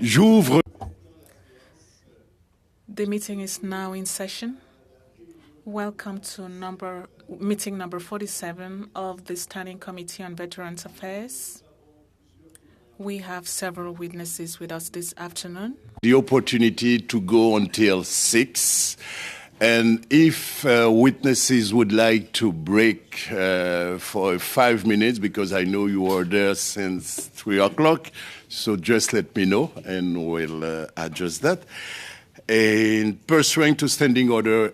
J'ouvre. The meeting is now in session. Welcome to meeting number 47 of the Standing Committee on Veterans Affairs. We have several witnesses with us this afternoon. The opportunity to go until 6. And if witnesses would like to break for 5 minutes, because I know you were there since 3 o'clock, so just let me know and we'll adjust that. And pursuant to Standing Order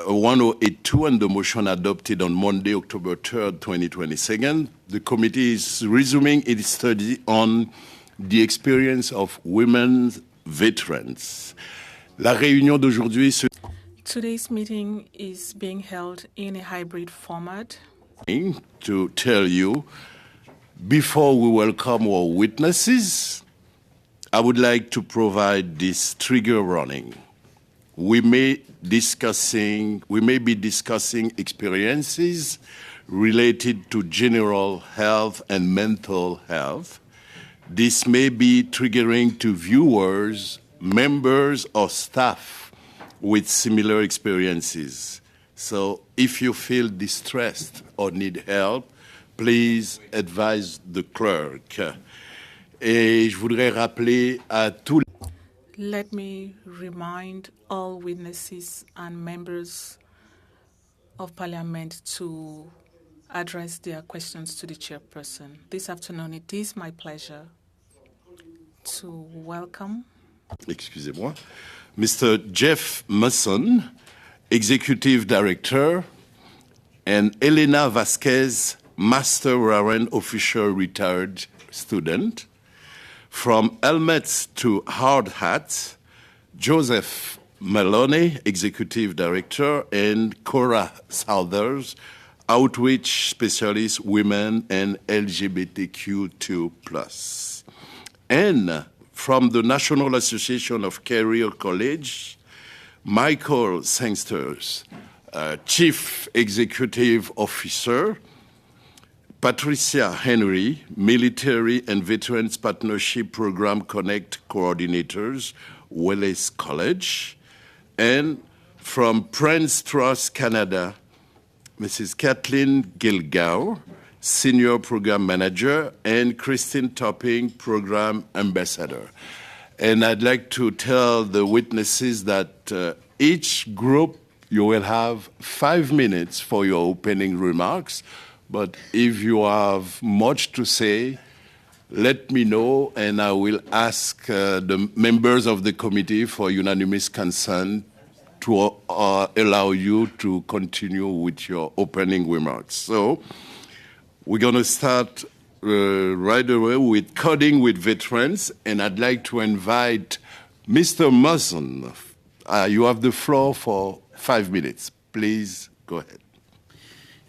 1082 and the motion adopted on Monday, October 3rd, 2022, the committee is resuming its study on the experience of women veterans. La réunion d'aujourd'hui se... Today's meeting is being held in a hybrid format. To tell you, before we welcome our witnesses, I would like to provide this trigger warning. We may be discussing experiences related to general health and mental health. This may be triggering to viewers, members, or staff with similar experiences. So if you feel distressed or need help, please advise the clerk. Et je voudrais rappeler à tous. Let me remind all witnesses and members of Parliament to address their questions to the chairperson. This afternoon, it is my pleasure to welcome Excusez-moi. Mr. Jeff Musson, Executive Director, and Elena Vasquez, Master Warrant Officer Retired Student. From helmets to hard hats, Joseph Maloney, Executive Director, and Cora Southers, Outreach Specialist Women and LGBTQ2+. And from the National Association of Career College, Michael Sangsters, Chief Executive Officer, Patricia Henry, Military and Veterans Partnership Program Connect Coordinators, Willis College, and from Prince Trust Canada, Mrs. Kathleen Gilgow, Senior Program Manager, and Christine Topping, Program Ambassador. And I'd like to tell the witnesses that each group, you will have 5 minutes for your opening remarks. But if you have much to say, let me know, and I will ask the members of the committee for unanimous consent to allow you to continue with your opening remarks. So we're going to start right away with Coding with Veterans, and I'd like to invite Mr. Musson. You have the floor for 5 minutes. Please go ahead.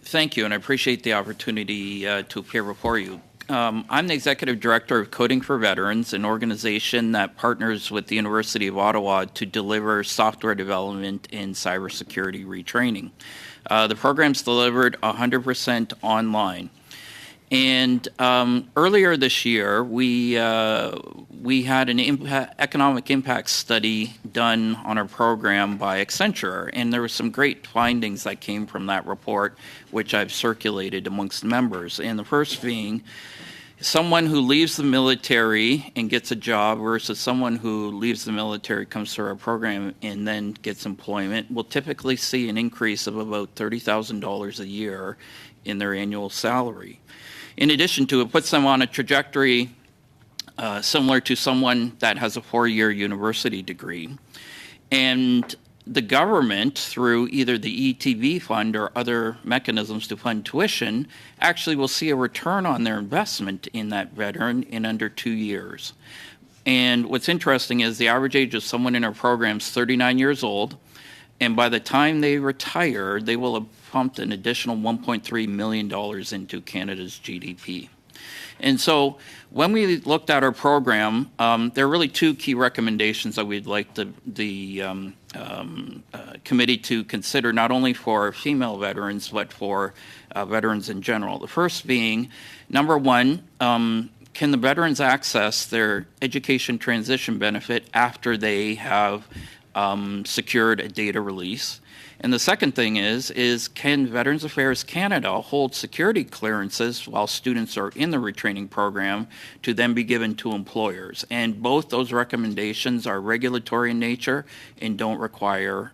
Thank you, and I appreciate the opportunity to appear before you. I'm the Executive Director of Coding for Veterans, an organization that partners with the University of Ottawa to deliver software development and cybersecurity retraining. The program's delivered 100% online. And earlier this year, we had an economic impact study done on our program by Accenture, and there were some great findings that came from that report, which I've circulated amongst members. And the first being, someone who leaves the military and gets a job versus someone who leaves the military, comes through our program, and then gets employment will typically see an increase of about $30,000 a year in their annual salary. In addition to it, puts them on a trajectory similar to someone that has a 4-year university degree. And the government, through either the ETV fund or other mechanisms to fund tuition, actually will see a return on their investment in that veteran in under 2 years. And what's interesting is the average age of someone in our program is 39 years old, and by the time they retire, they will have pumped an additional $1.3 million into Canada's GDP. And so when we looked at our program, there are really 2 key recommendations that we'd like the committee to consider, not only for female veterans, but for veterans in general. The first being, number one, can the veterans access their education transition benefit after they have secured a data release? And the second thing is can Veterans Affairs Canada hold security clearances while students are in the retraining program to then be given to employers? And both those recommendations are regulatory in nature and don't require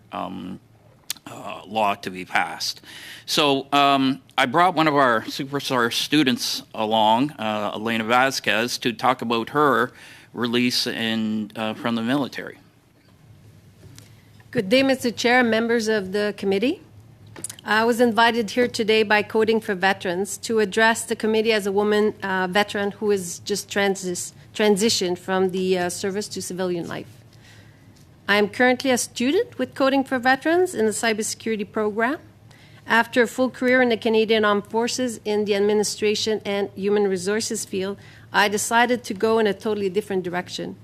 law to be passed. So I brought one of our superstar students along, Elena Vasquez, to talk about her release from the military. Good day, Mr. Chair, members of the committee. I was invited here today by Coding for Veterans to address the committee as a woman veteran who has just transitioned from the service to civilian life. I am currently a student with Coding for Veterans in the cybersecurity program. After a full career in the Canadian Armed Forces in the administration and human resources field, I decided to go in a totally different direction.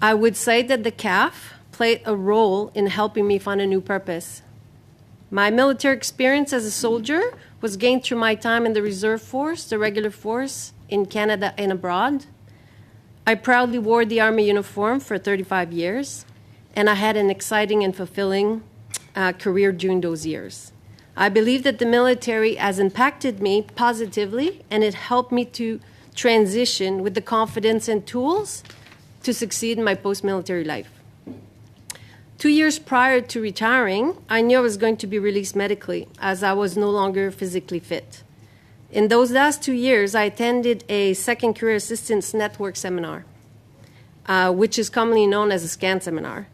I would say that the CAF played a role in helping me find a new purpose. My military experience as a soldier was gained through my time in the Reserve Force, the Regular Force, in Canada and abroad. I proudly wore the Army uniform for 35 years, and I had an exciting and fulfilling career during those years. I believe that the military has impacted me positively, and it helped me to transition with the confidence and tools to succeed in my post-military life. 2 years prior to retiring, I knew I was going to be released medically, as I was no longer physically fit. In those last 2 years, I attended a second career assistance network seminar, which is commonly known as a SCAN seminar.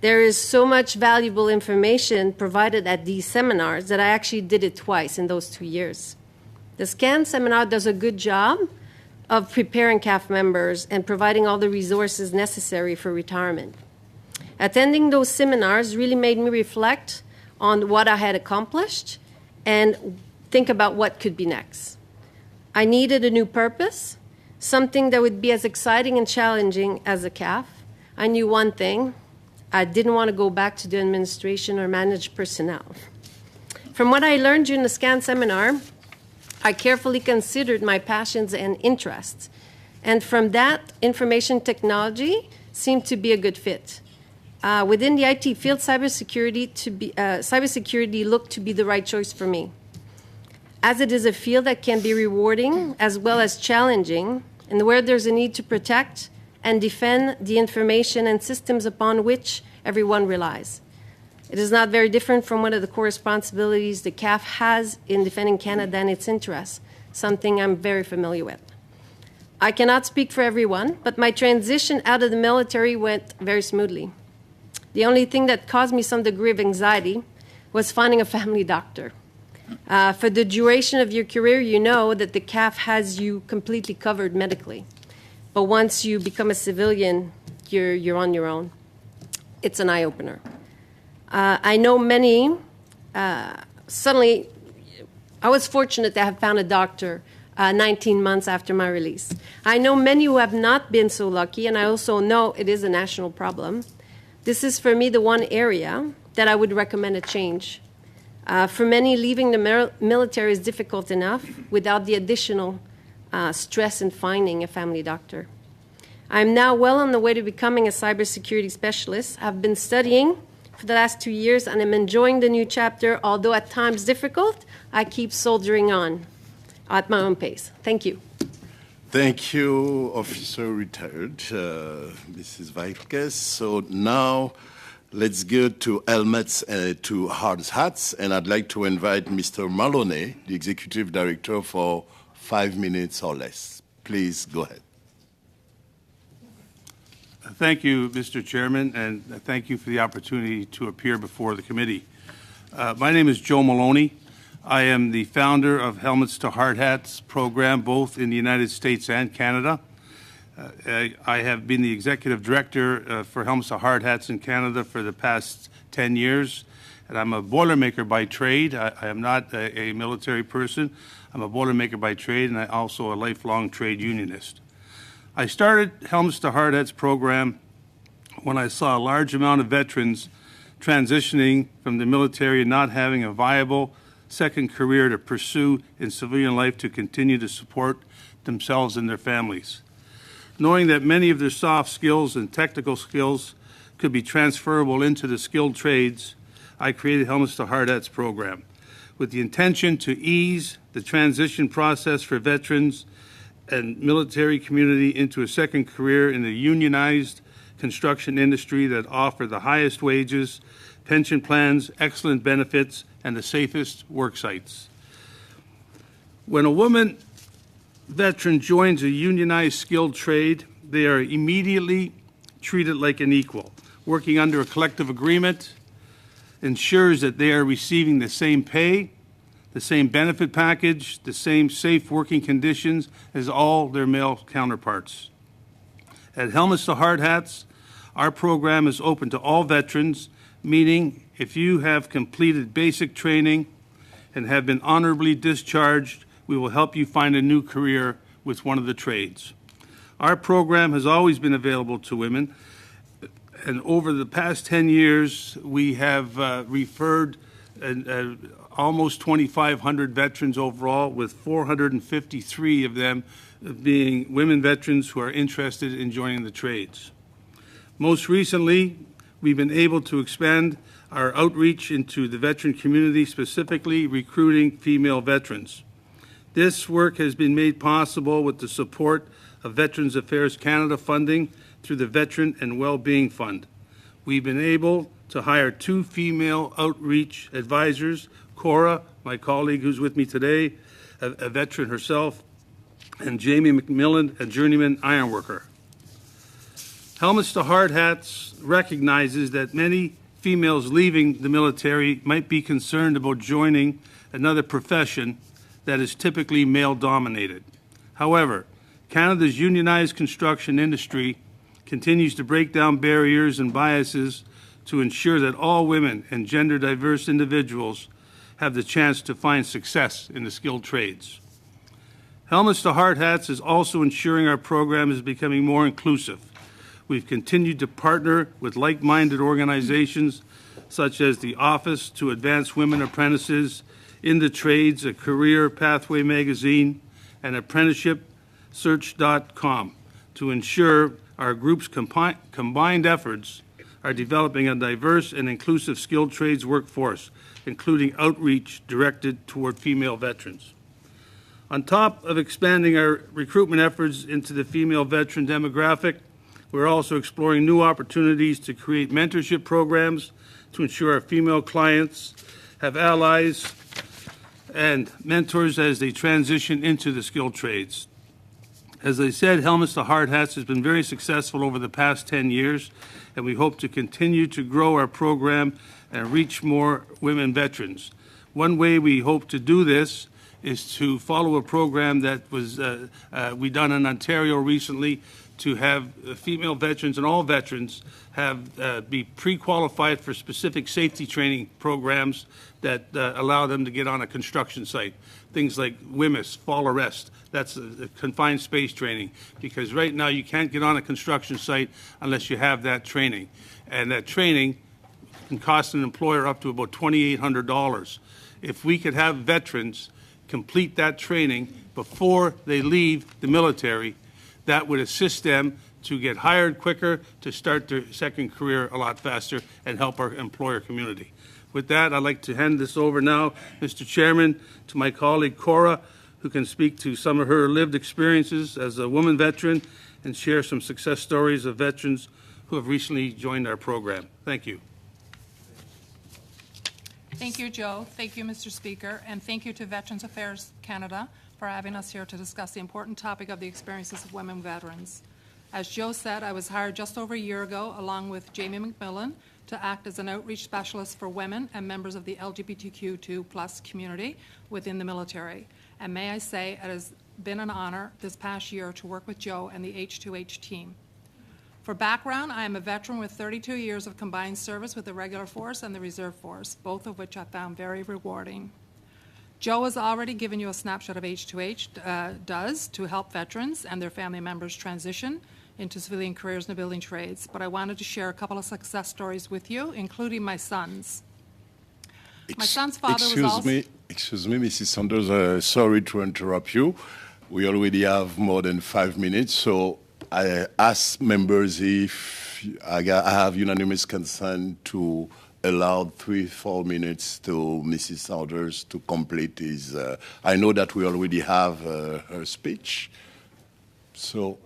There is so much valuable information provided at these seminars that I actually did it twice in those 2 years. The SCAN seminar does a good job of preparing CAF members and providing all the resources necessary for retirement. Attending those seminars really made me reflect on what I had accomplished and think about what could be next. I needed a new purpose, something that would be as exciting and challenging as a CAF. I knew one thing: I didn't want to go back to the administration or manage personnel. From what I learned during the SCAN seminar, I carefully considered my passions and interests, and from that, information technology seemed to be a good fit. Within the IT field, cybersecurity looked to be the right choice for me, as it is a field that can be rewarding as well as challenging, and where there's a need to protect and defend the information and systems upon which everyone relies. It is not very different from one of the core responsibilities the CAF has in defending Canada and its interests, something I'm very familiar with. I cannot speak for everyone, but my transition out of the military went very smoothly. The only thing that caused me some degree of anxiety was finding a family doctor. For the duration of your career, you know that the CAF has you completely covered medically. But once you become a civilian, you're on your own. It's an eye-opener. I know many, suddenly, I was fortunate to have found a doctor 19 months after my release. I know many who have not been so lucky, and I also know it is a national problem. This is, for me, the one area that I would recommend a change. For many, leaving the military is difficult enough without the additional stress in finding a family doctor. I'm now well on the way to becoming a cybersecurity specialist. I've been studying for the last 2 years, and I'm enjoying the new chapter. Although at times difficult, I keep soldiering on at my own pace. Thank you. Thank you, Officer Retired, Mrs. Vasquez. So now let's go to helmets to hard hats, and I'd like to invite Mr. Maloney, the Executive Director, for 5 minutes or less. Please go ahead. Thank you, Mr. Chairman, and thank you for the opportunity to appear before the committee. My name is Joe Maloney. I am the founder of Helmets to Hard Hats program, both in the United States and Canada. I have been the executive director for Helmets to Hard Hats in Canada for the past 10 years, and I'm a Boilermaker by trade. I am not a military person. I'm a Boilermaker by trade, and I'm also a lifelong trade unionist. I started Helmets to Hard Hats program when I saw a large amount of veterans transitioning from the military and not having a viable second career to pursue in civilian life to continue to support themselves and their families. Knowing that many of their soft skills and technical skills could be transferable into the skilled trades, I created Helmets to Hard Hats program with the intention to ease the transition process for veterans and military community into a second career in the unionized construction industry that offer the highest wages, pension plans, excellent benefits, and the safest work sites. When a woman veteran joins a unionized skilled trade, they are immediately treated like an equal. Working under a collective agreement ensures that they are receiving the same pay, the same benefit package, the same safe working conditions as all their male counterparts. At Helmets to Hard Hats, our program is open to all veterans, meaning if you have completed basic training and have been honorably discharged, we will help you find a new career with one of the trades. Our program has always been available to women, and over the past 10 years, we have referred almost 2,500 veterans overall, with 453 of them being women veterans who are interested in joining the trades. Most recently, we've been able to expand our outreach into the veteran community, specifically recruiting female veterans. This work has been made possible with the support of Veterans Affairs Canada funding through the Veteran and Wellbeing Fund. We've been able to hire 2 female outreach advisors, Cora, my colleague who's with me today, a veteran herself, and Jamie McMillan, a journeyman ironworker. Helmets to Hard Hats recognizes that many females leaving the military might be concerned about joining another profession that is typically male-dominated. However, Canada's unionized construction industry continues to break down barriers and biases to ensure that all women and gender-diverse individuals have the chance to find success in the skilled trades. Helmets to Hard Hats is also ensuring our program is becoming more inclusive. We've continued to partner with like-minded organizations such as the Office to Advance Women Apprentices, In the Trades, a career pathway magazine, and apprenticeshipsearch.com to ensure our group's combined efforts are developing a diverse and inclusive skilled trades workforce, including outreach directed toward female veterans. On top of expanding our recruitment efforts into the female veteran demographic, we're also exploring new opportunities to create mentorship programs to ensure our female clients have allies and mentors as they transition into the skilled trades. As I said, Helmets to Hard Hats has been very successful over the past 10 years, and we hope to continue to grow our program and reach more women veterans. One way we hope to do this is to follow a program that was we done in Ontario recently, to have female veterans and all veterans have be pre-qualified for specific safety training programs that allow them to get on a construction site. Things like WMIS, fall arrest, that's a confined space training, because right now you can't get on a construction site unless you have that training. And that training can cost an employer up to about $2,800. If we could have veterans complete that training before they leave the military, that would assist them to get hired quicker, to start their second career a lot faster, and help our employer community. With that, I'd like to hand this over now, Mr. Chairman, to my colleague Cora, who can speak to some of her lived experiences as a woman veteran and share some success stories of veterans who have recently joined our program. Thank you. Thank you, Joe. Thank you, Mr. Speaker, and thank you to Veterans Affairs Canada for having us here to discuss the important topic of the experiences of women veterans. As Joe said, I was hired just over a year ago, along with Jamie McMillan, to act as an outreach specialist for women and members of the LGBTQ2+ community within the military. And may I say, it has been an honor this past year to work with Joe and the H2H team. For background, I am a veteran with 32 years of combined service with the Regular Force and the Reserve Force, both of which I found very rewarding. Joe has already given you a snapshot of H2H does to help veterans and their family members transition into civilian careers in the building trades, but I wanted to share a couple of success stories with you, including my son's. My son's father was also... Excuse me, Mrs. Sanders, sorry to interrupt you. We already have more than 5 minutes, so I ask members if I have unanimous consent to allow 3-4 minutes to Mrs. Saunders to complete his. I know that we already have her speech, so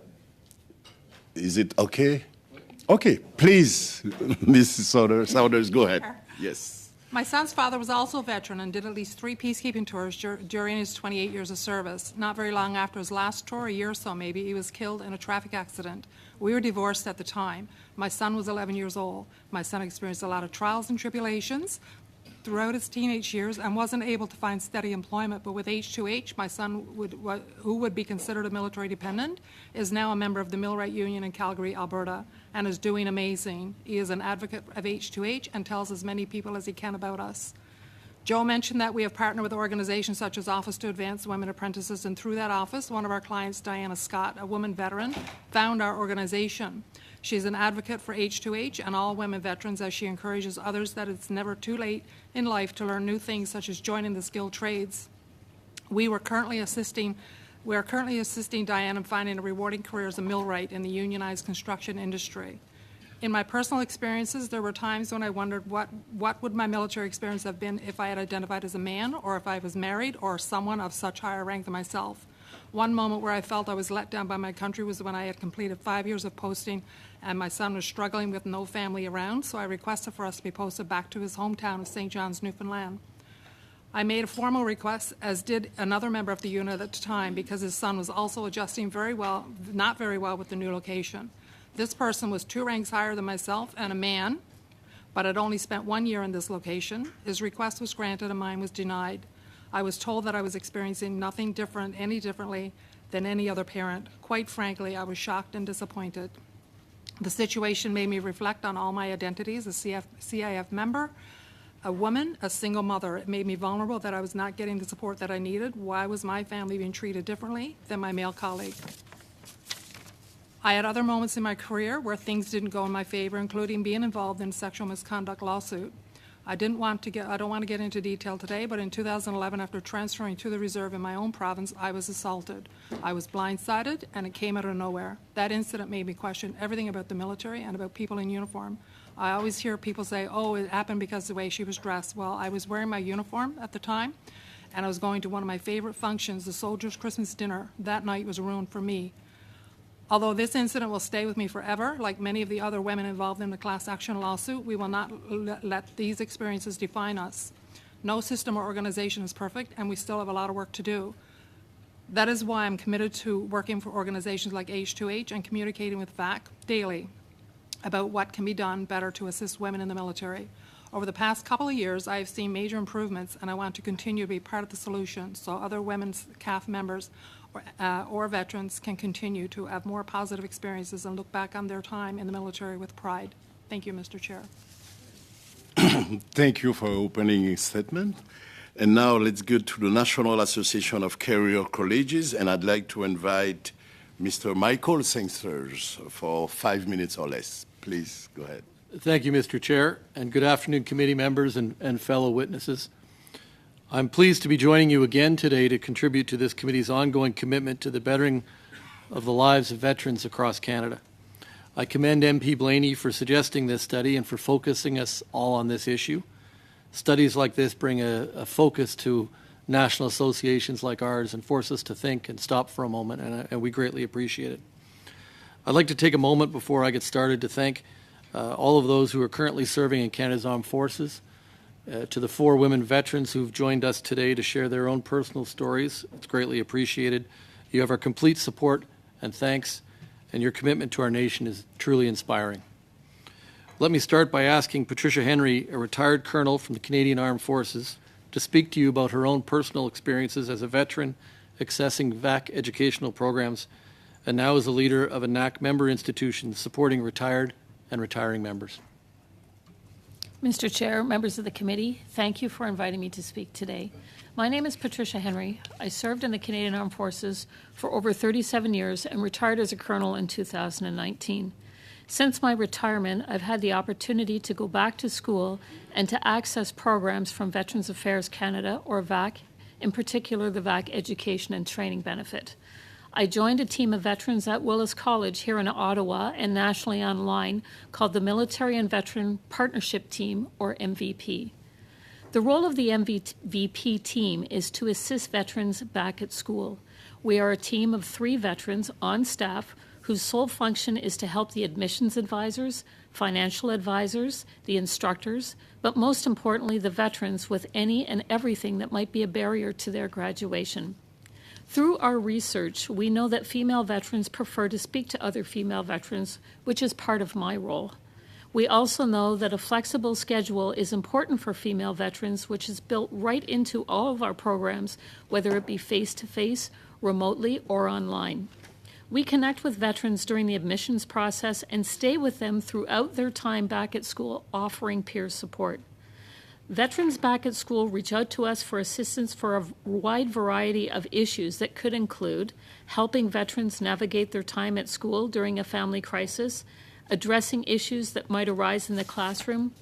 is it okay? Okay, please, Mrs. Saunders, go ahead. Yes. My son's father was also a veteran and did at least 3 peacekeeping tours during his 28 years of service. Not very long after his last tour, a year or so maybe, he was killed in a traffic accident. We were divorced at the time. My son was 11 years old. My son experienced a lot of trials and tribulations throughout his teenage years and wasn't able to find steady employment. But with H2H, my son, who would be considered a military dependent, is now a member of the Millwright Union in Calgary, Alberta, and is doing amazing. He is an advocate of H2H and tells as many people as he can about us. Joe mentioned that we have partnered with organizations such as Office to Advance Women Apprentices, and through that office, one of our clients, Diana Scott, a woman veteran, found our organization. She's an advocate for H2H and all women veterans, as she encourages others that it's never too late in life to learn new things, such as joining the skilled trades. We are currently assisting Diane in finding a rewarding career as a millwright in the unionized construction industry. In my personal experiences, there were times when I wondered what would my military experience have been if I had identified as a man, or if I was married, or someone of such higher rank than myself. One moment where I felt I was let down by my country was when I had completed 5 years of posting and my son was struggling with no family around, so I requested for us to be posted back to his hometown of St. John's, Newfoundland. I made a formal request, as did another member of the unit at the time, because his son was also adjusting not very well with the new location. This person was 2 ranks higher than myself and a man, but had only spent 1 year in this location. His request was granted and mine was denied. I was told that I was experiencing nothing different, any differently than any other parent. Quite frankly, I was shocked and disappointed. The situation made me reflect on all my identities: a CIF member, a woman, a single mother. It made me vulnerable that I was not getting the support that I needed. Why was my family being treated differently than my male colleague? I had other moments in my career where things didn't go in my favor, including being involved in a sexual misconduct lawsuit. I don't want to get into detail today, but in 2011, after transferring to the reserve in my own province, I was assaulted. I was blindsided, and it came out of nowhere. That incident made me question everything about the military and about people in uniform. I always hear people say, oh, it happened because of the way she was dressed. Well, I was wearing my uniform at the time, and I was going to one of my favorite functions, the Soldiers' Christmas dinner. That night was ruined for me. Although this incident will stay with me forever, like many of the other women involved in the class action lawsuit, we will not let these experiences define us. No system or organization is perfect, and we still have a lot of work to do. That is why I'm committed to working for organizations like H2H and communicating with VAC daily about what can be done better to assist women in the military. Over the past couple of years, I have seen major improvements, and I want to continue to be part of the solution so other women's CAF members or veterans can continue to have more positive experiences and look back on their time in the military with pride. Thank you, Mr. Chair. Thank you for opening statement. And now let's go to the National Association of Career Colleges, and I'd like to invite Mr. Michael Sangsters for 5 minutes or less. Please go ahead. Thank you, Mr. Chair, and good afternoon, committee members and fellow witnesses. I'm pleased to be joining you again today to contribute to this committee's ongoing commitment to the bettering of the lives of veterans across Canada. I commend MP Blaney for suggesting this study and for focusing us all on this issue. Studies like this bring a focus to national associations like ours and force us to think and stop for a moment, and we greatly appreciate it. I'd like to take a moment before I get started to thank all of those who are currently serving in Canada's Armed Forces, to the 4 women veterans who've joined us today to share their own personal stories. It's greatly appreciated. You have our complete support and thanks, and your commitment to our nation is truly inspiring. Let me start by asking Patricia Henry, a retired colonel from the Canadian Armed Forces, to speak to you about her own personal experiences as a veteran accessing VAC educational programs, and now as a leader of a NAC member institution supporting retired and retiring members. Mr. Chair, members of the committee, thank you for inviting me to speak today. My name is Patricia Henry. I served in the Canadian Armed Forces for over 37 years and retired as a colonel in 2019. Since my retirement, I've had the opportunity to go back to school and to access programs from Veterans Affairs Canada, or VAC, in particular the VAC education and training benefit. I joined a team of veterans at Willis College here in Ottawa and nationally online called the Military and Veteran Partnership Team, or MVP. The role of the MVP team is to assist veterans back at school. We are a team of 3 veterans on staff whose sole function is to help the admissions advisors, financial advisors, the instructors, but most importantly, the veterans with any and everything that might be a barrier to their graduation. Through our research, we know that female veterans prefer to speak to other female veterans, which is part of my role. We also know that a flexible schedule is important for female veterans, which is built right into all of our programs, whether it be face-to-face, remotely, or online. We connect with veterans during the admissions process and stay with them throughout their time back at school, offering peer support. Veterans back at school reach out to us for assistance for a wide variety of issues that could include helping veterans navigate their time at school during a family crisis, addressing issues that might arise in the classroom,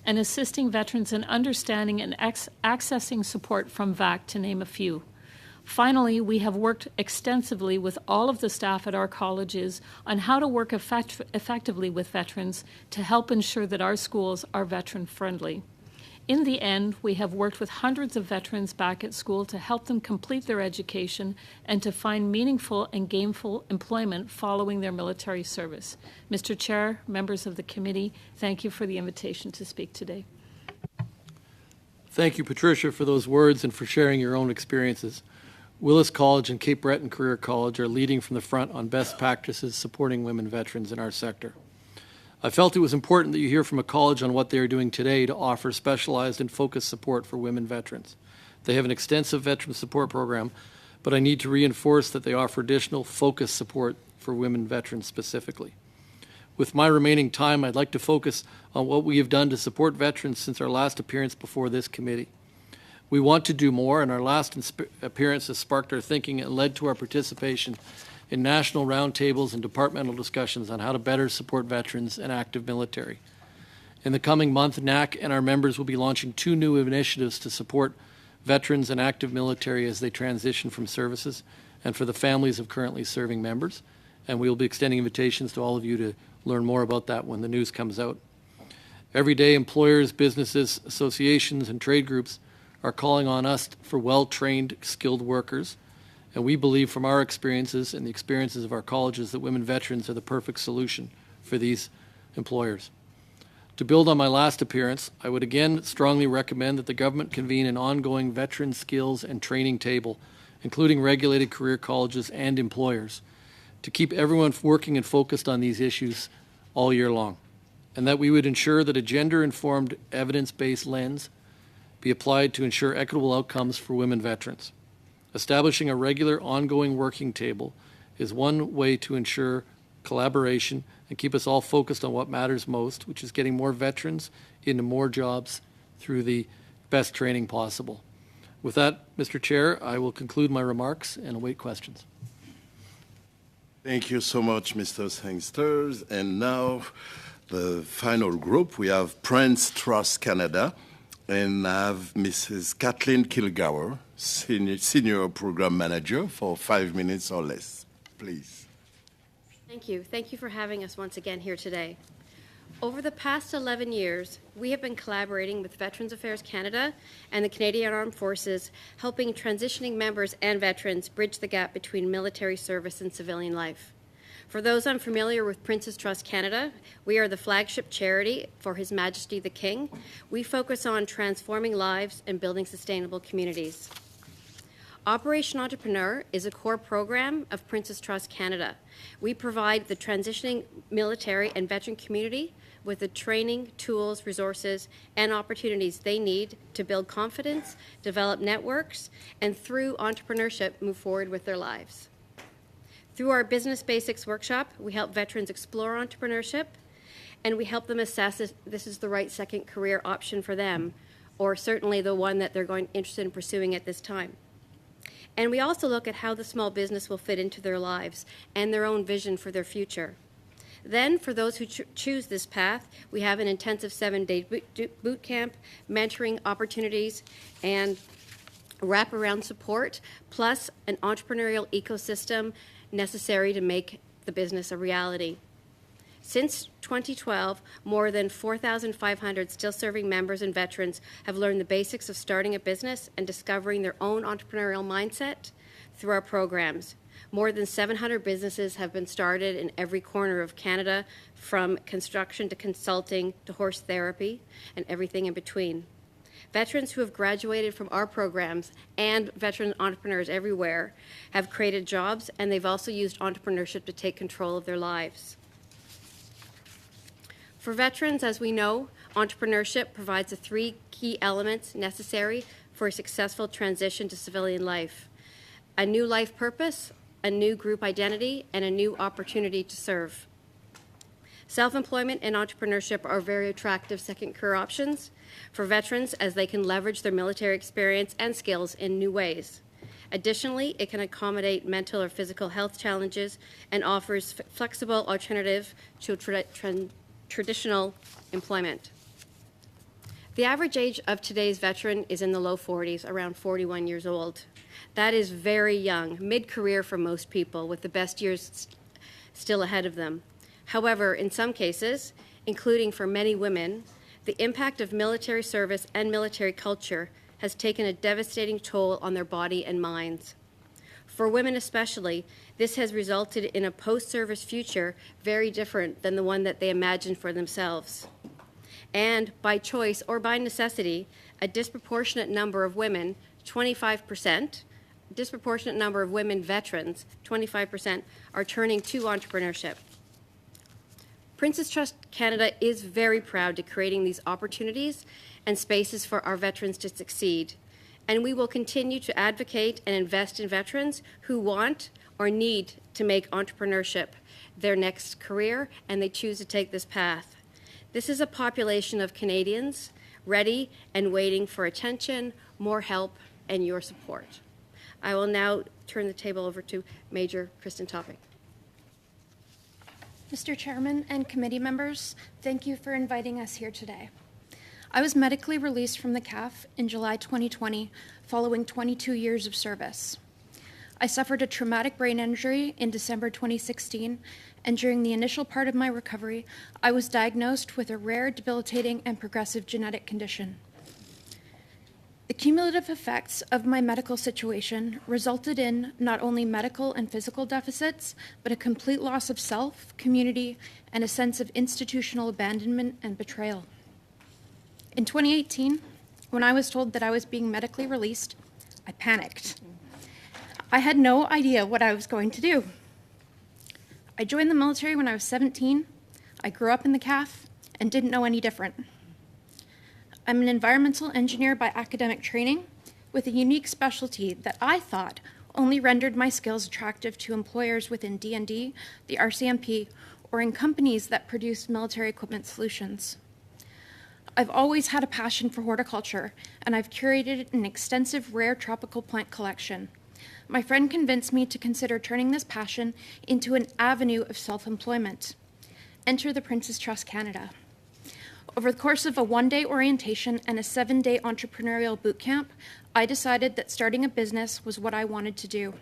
and assisting veterans in understanding and accessing support from VAC, to name a few. Finally, we have worked extensively with all of the staff at our colleges on how to work effectively with veterans to help ensure that our schools are veteran-friendly. In the end, we have worked with hundreds of veterans back at school to help them complete their education and to find meaningful and gainful employment following their military service. Mr. Chair, members of the committee, thank you for the invitation to speak today. Thank you, Patricia, for those words and for sharing your own experiences. Willis College and Cape Breton Career College are leading from the front on best practices supporting women veterans in our sector. I felt it was important that you hear from a college on what they are doing today to offer specialized and focused support for women veterans. They have an extensive veteran support program, but I need to reinforce that they offer additional focused support for women veterans specifically. With my remaining time, I'd like to focus on what we have done to support veterans since our last appearance before this committee. We want to do more, and our last appearance has sparked our thinking and led to our participation in national roundtables and departmental discussions on how to better support veterans and active military. In the coming month, NAC and our members will be launching 2 new initiatives to support veterans and active military as they transition from services and for the families of currently serving members. And we will be extending invitations to all of you to learn more about that when the news comes out. Every day, employers, businesses, associations, and trade groups are calling on us for well-trained, skilled workers. And we believe from our experiences and the experiences of our colleges that women veterans are the perfect solution for these employers. To build on my last appearance, I would again strongly recommend that the government convene an ongoing veteran skills and training table, including regulated career colleges and employers, to keep everyone working and focused on these issues all year long, and that we would ensure that a gender-informed, evidence-based lens be applied to ensure equitable outcomes for women veterans. Establishing a regular, ongoing working table is one way to ensure collaboration and keep us all focused on what matters most, which is getting more veterans into more jobs through the best training possible. With that, Mr. Chair, I will conclude my remarks and await questions. Thank you so much, Mr. Sangsters. And now, the final group, we have Prince Trust Canada, and I have Mrs. Kathleen Kilgour, Senior Program Manager, for 5 minutes or less. Please. Thank you. Thank you for having us once again here today. Over the past 11 years, we have been collaborating with Veterans Affairs Canada and the Canadian Armed Forces, helping transitioning members and veterans bridge the gap between military service and civilian life. For those unfamiliar with Prince's Trust Canada, we are the flagship charity for His Majesty the King. We focus on transforming lives and building sustainable communities. Operation Entrepreneur is a core program of Prince's Trust Canada. We provide the transitioning military and veteran community with the training, tools, resources, and opportunities they need to build confidence, develop networks, and through entrepreneurship, move forward with their lives. Through our Business Basics workshop, we help veterans explore entrepreneurship, and we help them assess if this is the right second career option for them, or certainly the one that they're interested in pursuing at this time. And we also look at how the small business will fit into their lives and their own vision for their future. Then, for those who choose this path, we have an intensive 7-day boot camp, mentoring opportunities, and wraparound support, plus an entrepreneurial ecosystem necessary to make the business a reality. Since 2012, more than 4,500 still-serving members and veterans have learned the basics of starting a business and discovering their own entrepreneurial mindset through our programs. More than 700 businesses have been started in every corner of Canada, from construction to consulting to horse therapy and everything in between. Veterans who have graduated from our programs and veteran entrepreneurs everywhere have created jobs, and they've also used entrepreneurship to take control of their lives. For veterans, as we know, entrepreneurship provides the three key elements necessary for a successful transition to civilian life: a new life purpose, a new group identity, and a new opportunity to serve. Self-employment and entrepreneurship are very attractive second career options for veterans, as they can leverage their military experience and skills in new ways. Additionally, it can accommodate mental or physical health challenges and offers flexible alternative to traditional employment. The average age of today's veteran is in the low 40s, around 41 years old. That is very young, mid-career for most people, with the best years still ahead of them. However, in some cases, including for many women, the impact of military service and military culture has taken a devastating toll on their body and minds. For women especially, this has resulted in a post-service future very different than the one that they imagined for themselves. And by choice or by necessity, a disproportionate number of women, 25%, disproportionate number of women veterans, 25%, are turning to entrepreneurship. Prince's Trust Canada is very proud to creating these opportunities and spaces for our veterans to succeed. And we will continue to advocate and invest in veterans who want or need to make entrepreneurship their next career, and they choose to take this path. This is a population of Canadians ready and waiting for attention, more help, and your support. I will now turn the table over to Major Kristen Topic. Mr. Chairman and committee members, thank you for inviting us here today. I was medically released from the CAF in July 2020 following 22 years of service. I suffered a traumatic brain injury in December 2016, and during the initial part of my recovery, I was diagnosed with a rare, debilitating, and progressive genetic condition. The cumulative effects of my medical situation resulted in not only medical and physical deficits, but a complete loss of self, community, and a sense of institutional abandonment and betrayal. In 2018, when I was told that I was being medically released, I panicked. I had no idea what I was going to do. I joined the military when I was 17. I grew up in the CAF and didn't know any different. I'm an environmental engineer by academic training with a unique specialty that I thought only rendered my skills attractive to employers within D&D, the RCMP, or in companies that produce military equipment solutions. I've always had a passion for horticulture, and I've curated an extensive rare tropical plant collection. My friend convinced me to consider turning this passion into an avenue of self-employment. Enter the Prince's Trust Canada. Over the course of a one-day orientation and a 7-day entrepreneurial boot camp, I decided that starting a business was what I wanted to do.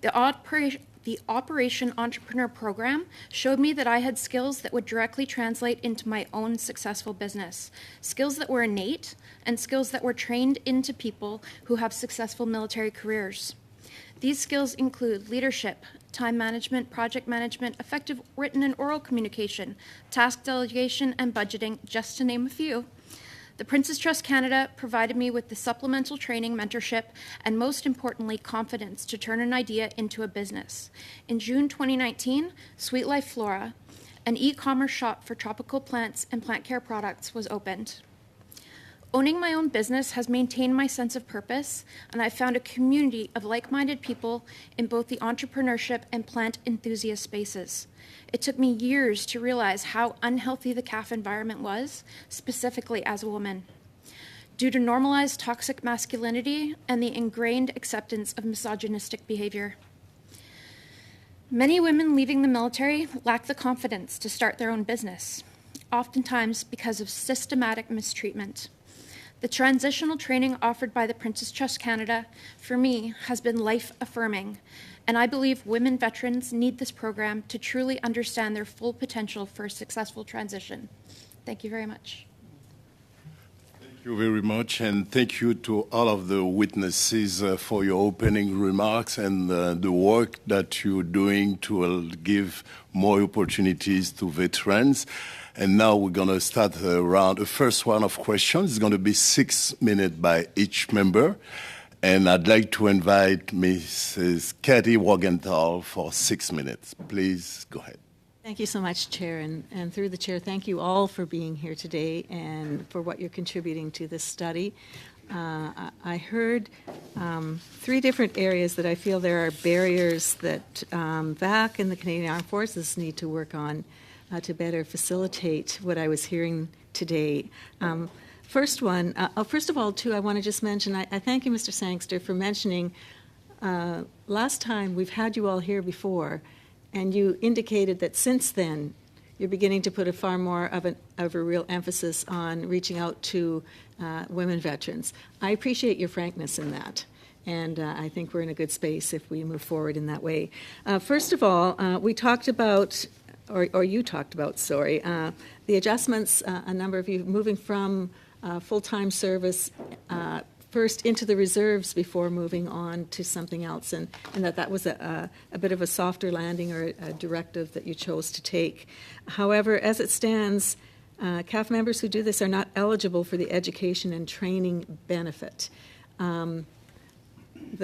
The Operation Entrepreneur program showed me that I had skills that would directly translate into my own successful business, skills that were innate and skills that were trained into people who have successful military careers. These skills include leadership, time management, project management, effective written and oral communication, task delegation, and budgeting, just to name a few. The Prince's Trust Canada provided me with the supplemental training, mentorship, and most importantly, confidence to turn an idea into a business. In June 2019, Sweet Life Flora, an e-commerce shop for tropical plants and plant care products, was opened. Owning my own business has maintained my sense of purpose, and I've found a community of like-minded people in both the entrepreneurship and plant enthusiast spaces. It took me years to realize how unhealthy the CAF environment was, specifically as a woman, due to normalized toxic masculinity and the ingrained acceptance of misogynistic behavior. Many women leaving the military lack the confidence to start their own business, oftentimes because of systematic mistreatment. The transitional training offered by the Princess Trust Canada, for me, has been life-affirming, and I believe women veterans need this program to truly understand their full potential for a successful transition. Thank you very much. Thank you very much, and thank you to all of the witnesses for your opening remarks and the work that you're doing to give more opportunities to veterans. And now we're going to start the first round of questions. It's going to be 6 minutes by each member. And I'd like to invite Mrs. Katie Wagenthal for 6 minutes. Please go ahead. Thank you so much, Chair. And through the Chair, thank you all for being here today and for what you're contributing to this study. I heard 3 different areas that I feel there are barriers that VAC and the Canadian Armed Forces need to work on to better facilitate what I was hearing today. First of all, too, I want to just mention, I thank you, Mr. Sangster, for mentioning last time we've had you all here before, and you indicated that since then you're beginning to put a far more of a real emphasis on reaching out to women veterans. I appreciate your frankness in that, and I think we're in a good space if we move forward in that way. First of all, we talked about, or you talked about, the adjustments, a number of you moving from full-time service first into the reserves before moving on to something else, and that was a bit of a softer landing or a directive that you chose to take. However, as it stands, CAF members who do this are not eligible for the education and training benefit. The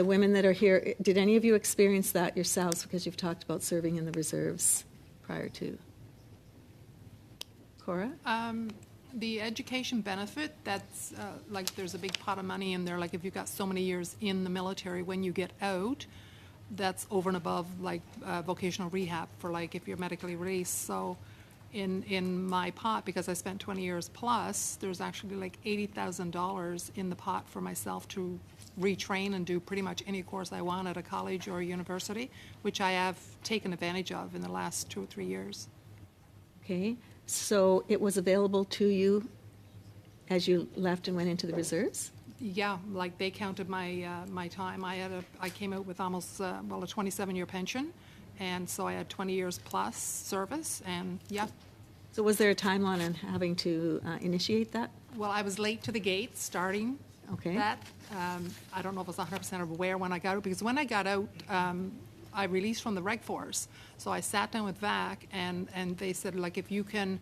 women that are here, did any of you experience that yourselves, because you've talked about serving in the reserves prior to? Cora? The education benefit, that's like there's a big pot of money in there. Like if you've got so many years in the military, when you get out, that's over and above like vocational rehab for like if you're medically released. So in my pot, because I spent 20 years plus, there's actually like $80,000 in the pot for myself to retrain and do pretty much any course I want at a college or a university, which I have taken advantage of in the last 2 or 3 years. Okay. So it was available to you as you left and went into the reserves? Yeah, like they counted my my time. I came out with almost a 27-year pension, and so I had 20 years plus service, and yeah. So was there a timeline on having to initiate that? Well, I was late to the gate starting that. I don't know if I was 100% aware when I got out, because when I got out, I released from the Reg Force. So I sat down with VAC, and they said, like, if you can,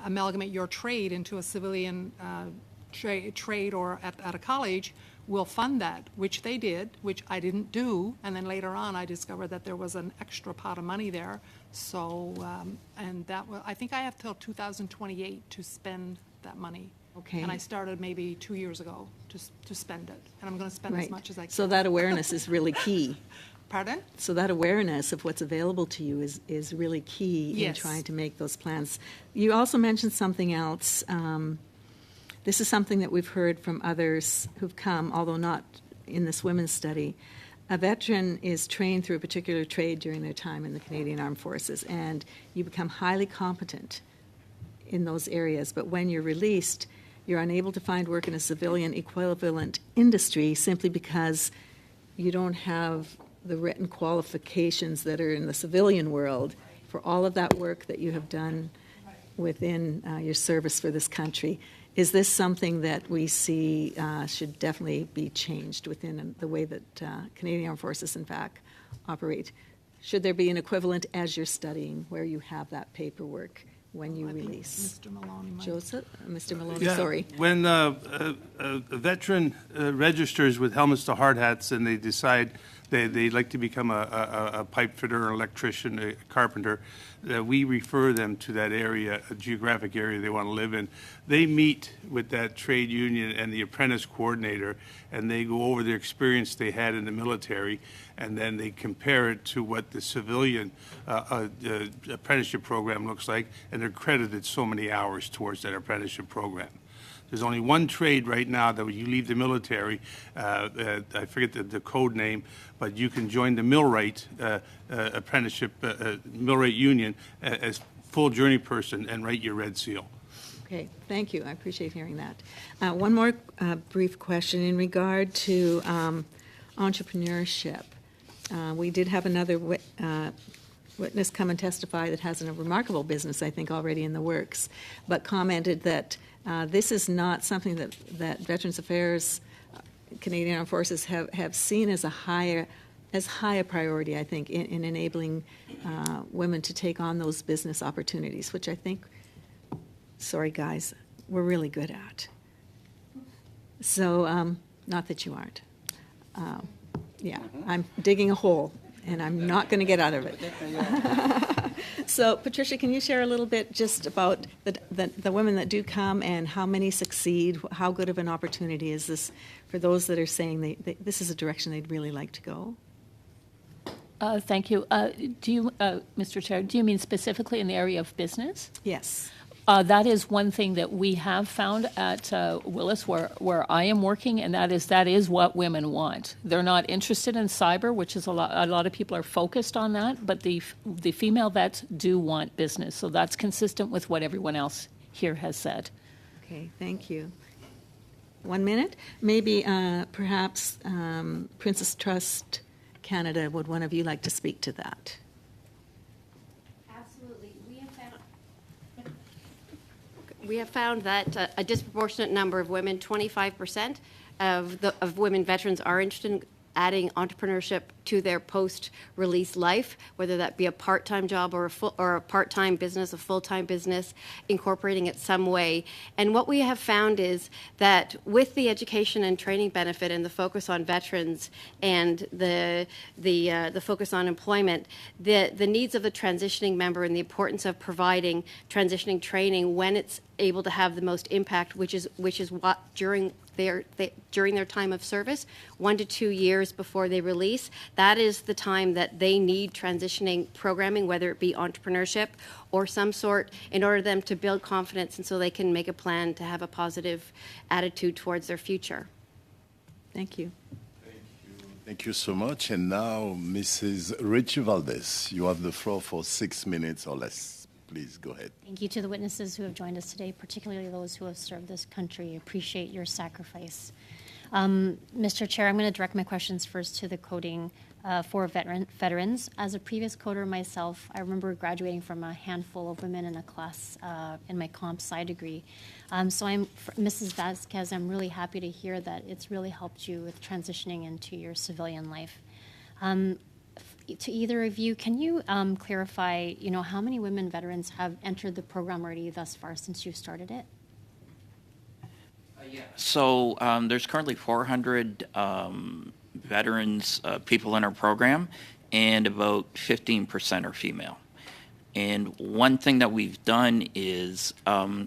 amalgamate your trade into a civilian trade or at a college, we'll fund that, which they did, which I didn't do. And then later on, I discovered that there was an extra pot of money there. So, and that was, I think I have till 2028 to spend that money. Okay. And I started maybe 2 years ago to spend it. And I'm going to spend as much as I can. So that awareness is really key. Pardon? So that awareness of what's available to you is really key in Yes. trying to make those plans. You also mentioned something else. This is something that we've heard from others who've come, although not in this women's study. A veteran is trained through a particular trade during their time in the Canadian Armed Forces, and you become highly competent in those areas. But when you're released, you're unable to find work in a civilian equivalent industry simply because you don't have the written qualifications that are in the civilian world for all of that work that you have done within your service for this country. Is this something that we see should definitely be changed within the way that Canadian Armed Forces, in fact, operate? Should there be an equivalent as you're studying where you have that paperwork when you release? Mr. Maloney might. Joseph? Mr. Maloney, Yeah, sorry. When a veteran registers with helmets to hard hats and they decide they'd like to become a pipe fitter, an electrician, a carpenter, we refer them to that area, a geographic area they want to live in. They meet with that trade union and the apprentice coordinator, and they go over the experience they had in the military, and then they compare it to what the civilian apprenticeship program looks like, and they're credited so many hours towards that apprenticeship program. There's only one trade right now that when you leave the military, I forget the code name, but you can join the millwright apprenticeship, millwright union as full journey person and write your red seal. Okay, thank you. I appreciate hearing that. One more brief question in regard to entrepreneurship. We did have another witness come and testify that has a remarkable business, I think, already in the works, but commented that this is not something that Veterans Affairs, Canadian Armed Forces have seen as high a priority, I think, in enabling women to take on those business opportunities, which I think, sorry guys, we're really good at. So, not that you aren't. Yeah, I'm digging a hole, and I'm not going to get out of it. So, Patricia, can you share a little bit just about the women that do come and how many succeed? How good of an opportunity is this for those that are saying this is a direction they'd really like to go? Thank you. Do you, Mr. Chair, do you mean specifically in the area of business? Yes. That is one thing that we have found at Willis, where I am working, and that is what women want. They're not interested in cyber, which is a lot of people are focused on that, but the female vets do want business, so that's consistent with what everyone else here has said. Okay, thank you. 1 minute, maybe perhaps Princess Trust Canada. Would one of you like to speak to that? We have found that a disproportionate number of women, 25% of women veterans, are interested in adding entrepreneurship to their post-release life, whether that be a part-time job or a part-time business, a full-time business, incorporating it some way. And what we have found is that with the education and training benefit and the focus on veterans and the focus on employment, the needs of the transitioning member and the importance of providing transitioning training when it's able to have the most impact, which is what during their time of service, 1 to 2 years before they release, that is the time that they need transitioning programming, whether it be entrepreneurship or some sort, in order for them to build confidence and so they can make a plan to have a positive attitude towards their future. Thank you. Thank you so much. And now, Mrs. Richie Valdez, you have the floor for 6 minutes or less. Please go ahead. Thank you to the witnesses who have joined us today, particularly those who have served this country. Appreciate your sacrifice. Mr. Chair, I'm going to direct my questions first to the coding for veterans. As a previous coder myself, I remember graduating from a handful of women in a class in my comp sci degree. So Mrs. Vasquez, I'm really happy to hear that it's really helped you with transitioning into your civilian life. To either of you, can you clarify, how many women veterans have entered the program already thus far since you started it? So there's currently 400 veterans, people in our program, and about 15% are female. And one thing that we've done is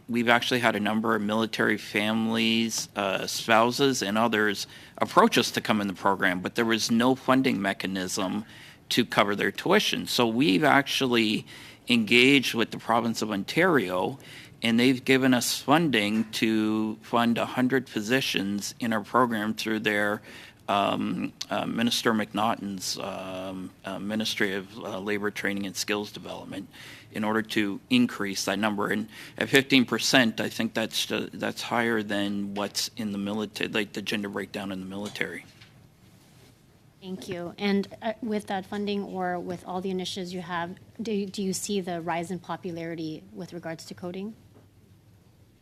we've actually had a number of military families, spouses, and others approach us to come in the program, but there was no funding mechanism to cover their tuition. So we've actually engaged with the province of Ontario, and they've given us funding to fund 100 positions in our program through their Minister McNaughton's Ministry of Labor Training and Skills Development, in order to increase that number. And at 15%, I think that's higher than what's in the military, like the gender breakdown in the military. Thank you. And with that funding or with all the initiatives you have, do you see the rise in popularity with regards to coding?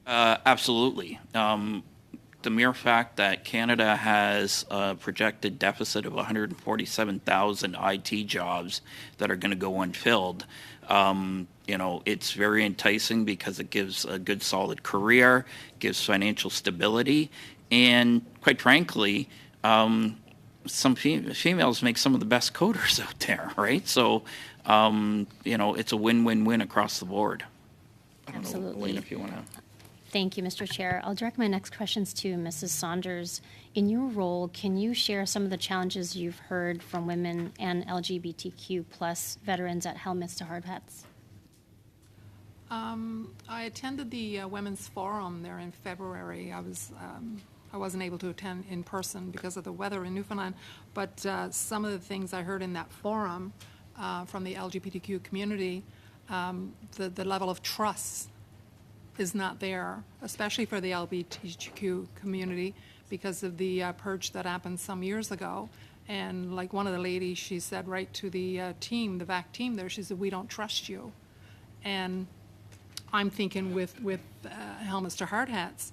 Absolutely. The mere fact that Canada has a projected deficit of 147,000 IT jobs that are going to go unfilled, it's very enticing because it gives a good solid career, gives financial stability, and quite frankly, some females make some of the best coders out there, right? So, it's a win-win-win across the board. Absolutely. Know, Elaine, if you want to. Thank you, Mr. Chair. I'll direct my next questions to Mrs. Saunders. In your role, can you share some of the challenges you've heard from women and LGBTQ plus veterans at Helmets to Hard Hats? I attended the Women's Forum there in February. I wasn't able to attend in person because of the weather in Newfoundland, but some of the things I heard in that forum from the LGBTQ community, the level of trust is not there, especially for the LGBTQ community, because of the purge that happened some years ago. And like one of the ladies, she said right to the team, the VAC team there, she said, "We don't trust you." And I'm thinking with helmets to hard hats,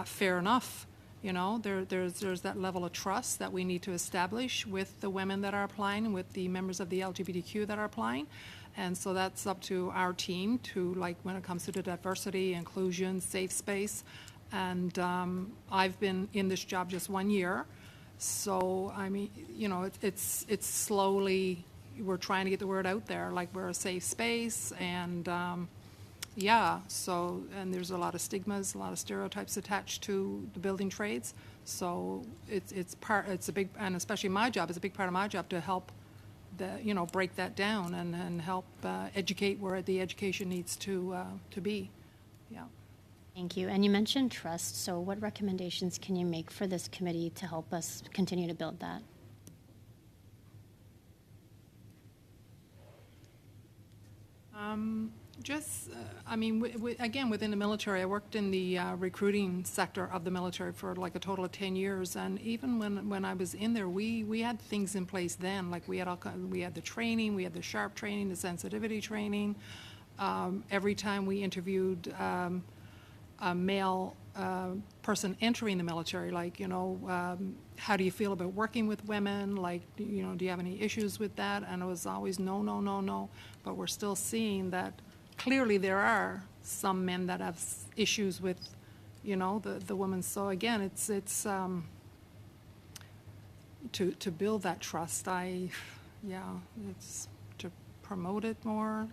fair enough. You know, there's that level of trust that we need to establish with the women that are applying, with the members of the LGBTQ that are applying. And so that's up to our team to, like, when it comes to the diversity, inclusion, safe space. And I've been in this job just 1 year. So, I mean, you know, it's slowly, we're trying to get the word out there, like we're a safe space. And yeah, so, and there's a lot of stigmas, a lot of stereotypes attached to the building trades. So it's a big, and especially my job, it's a big part of my job to help break that down and help educate where the education needs to be. Yeah. Thank you. And you mentioned trust. So what recommendations can you make for this committee to help us continue to build that? I mean, again, within the military, I worked in the recruiting sector of the military for like a total of 10 years. And even when I was in there, we had things in place then. Like we had the training, we had the SHARP training, the sensitivity training. Every time we interviewed a male person entering the military, like, how do you feel about working with women? Like, do you have any issues with that? And it was always no, no, no, no. But we're still seeing that clearly there are some men that have issues with, the women. So again, it's to build that trust. It's to promote it more.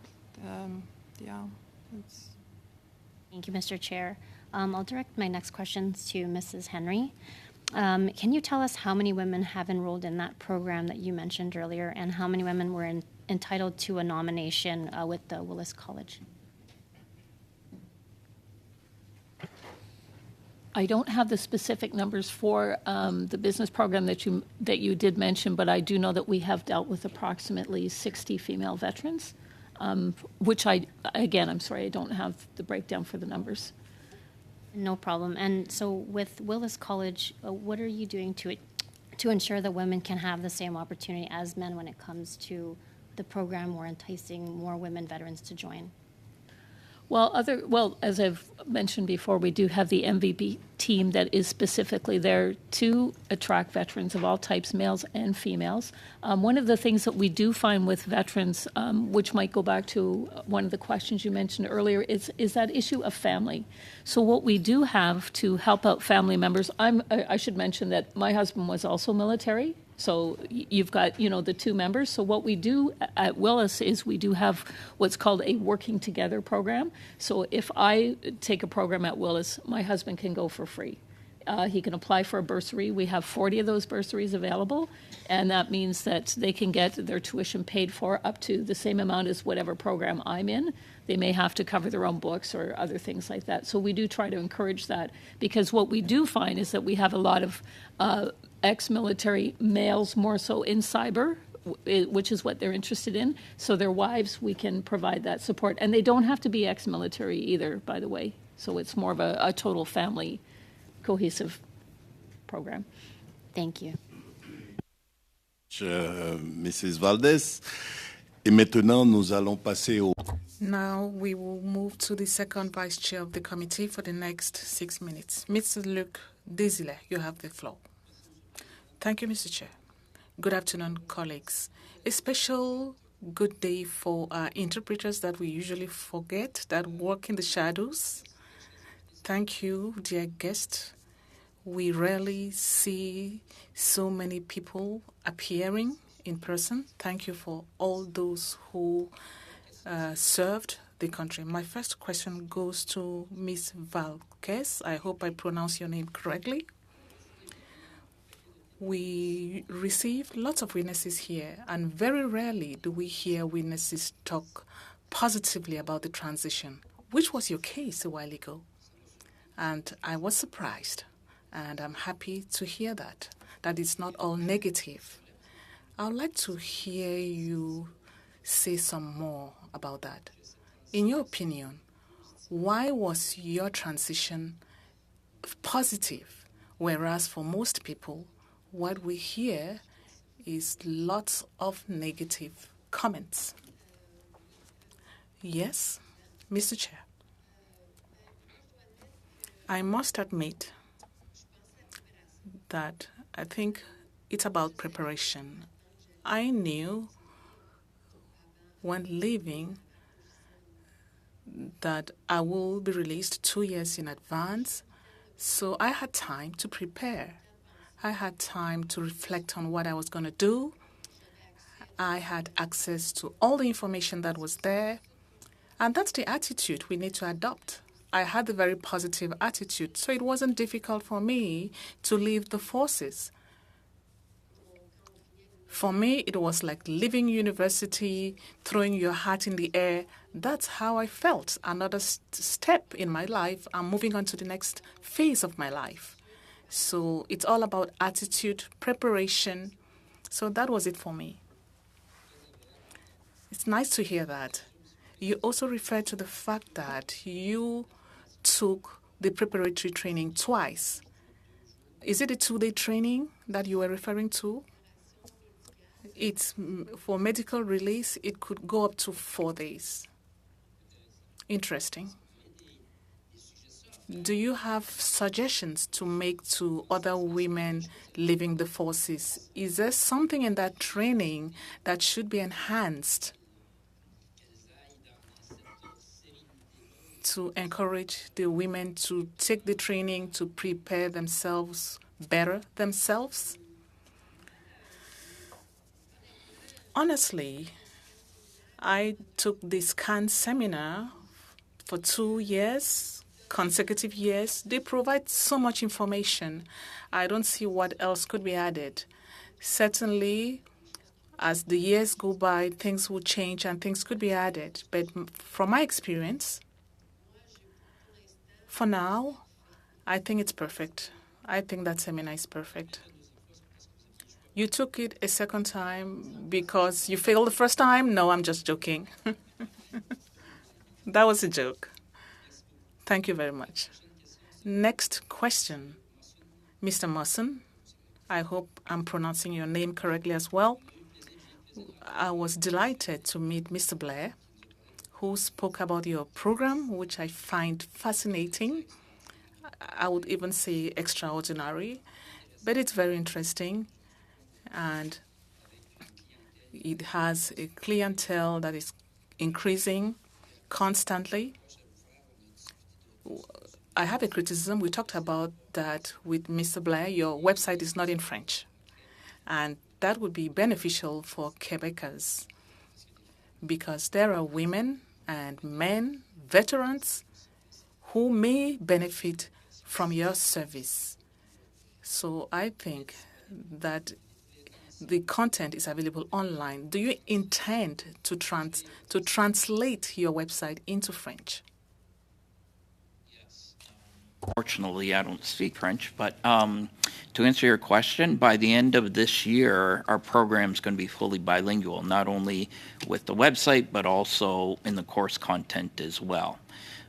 Thank you, Mr. Chair. I'll direct my next questions to Mrs. Henry. Can you tell us how many women have enrolled in that program that you mentioned earlier, and how many women were entitled to a nomination with the Willis College? I don't have the specific numbers for the business program that you did mention, but I do know that we have dealt with approximately 60 female veterans, which I'm sorry, I don't have the breakdown for the numbers. No problem. And so with Willis College, what are you doing to ensure that women can have the same opportunity as men when it comes to the program or enticing more women veterans to join? Well, as I've mentioned before, we do have the MVP team that is specifically there to attract veterans of all types, males and females. One of the things that we do find with veterans, which might go back to one of the questions you mentioned earlier, is that issue of family. So what we do have to help out family members, I should mention that my husband was also military. So you've got, the two members. So what we do at Willis is we do have what's called a working together program. So if I take a program at Willis, my husband can go for free. He can apply for a bursary. We have 40 of those bursaries available, and that means that they can get their tuition paid for up to the same amount as whatever program I'm in. They may have to cover their own books or other things like that. So we do try to encourage that, because what we do find is that we have a lot of ex-military males, more so in cyber, which is what they're interested in. So their wives, we can provide that support. And they don't have to be ex-military either, by the way. So it's more of a total family cohesive program. Thank you. Mrs. Valdez. Et maintenant, nous allons passer au... Now we will move to the second vice chair of the committee for the next 6 minutes. Mr. Luc Desile, you have the floor. Thank you, Mr. Chair. Good afternoon, colleagues. A special good day for our interpreters that we usually forget, that work in the shadows. Thank you, dear guest. We rarely see so many people appearing in person. Thank you for all those who served the country. My first question goes to Ms. Valquez. I hope I pronounce your name correctly. We receive lots of witnesses here, and very rarely do we hear witnesses talk positively about the transition, which was your case a while ago. And I was surprised, and I'm happy to hear that it's not all negative. I would like to hear you say some more about that. In your opinion, Why was your transition positive, whereas for most people, what we hear is lots of negative comments? Yes, Mr. Chair. I must admit that I think it's about preparation. I knew when leaving that I will be released 2 years in advance, so I had time to prepare. I had time to reflect on what I was going to do. I had access to all the information that was there, and that's the attitude we need to adopt. I had a very positive attitude, so it wasn't difficult for me to leave the forces. For me, it was like leaving university, throwing your hat in the air. That's how I felt. Another step in my life. I'm moving on to the next phase of my life. So it's all about attitude, preparation. So that was it for me. It's nice to hear that. You also referred to the fact that you took the preparatory training twice. Is it a 2-day training that you were referring to? It's for medical release, it could go up to 4 days. Interesting. Do you have suggestions to make to other women leaving the forces? Is there something in that training that should be enhanced to encourage the women to take the training to prepare themselves better themselves? Honestly, I took the SCAN seminar for 2 years, consecutive years. They provide so much information. I don't see what else could be added. Certainly, as the years go by, things will change and things could be added. But from my experience, for now, I think it's perfect. I think that seminar is perfect. You took it a second time because you failed the first time? No, I'm just joking. That was a joke. Thank you very much. Next question. Mr. Musson, I hope I'm pronouncing your name correctly as well. I was delighted to meet Mr. Blair, who spoke about your program, which I find fascinating. I would even say extraordinary, but it's very interesting. And it has a clientele that is increasing constantly. I have a criticism. We talked about that with Mr. Blair. Your website is not in French. And that would be beneficial for Quebecers because there are women and men, veterans, who may benefit from your service. So I think that the content is available online. Do you intend to translate your website into French? Fortunately, I don't speak French, but to answer your question, by the end of this year, our program is going to be fully bilingual, not only with the website, but also in the course content as well.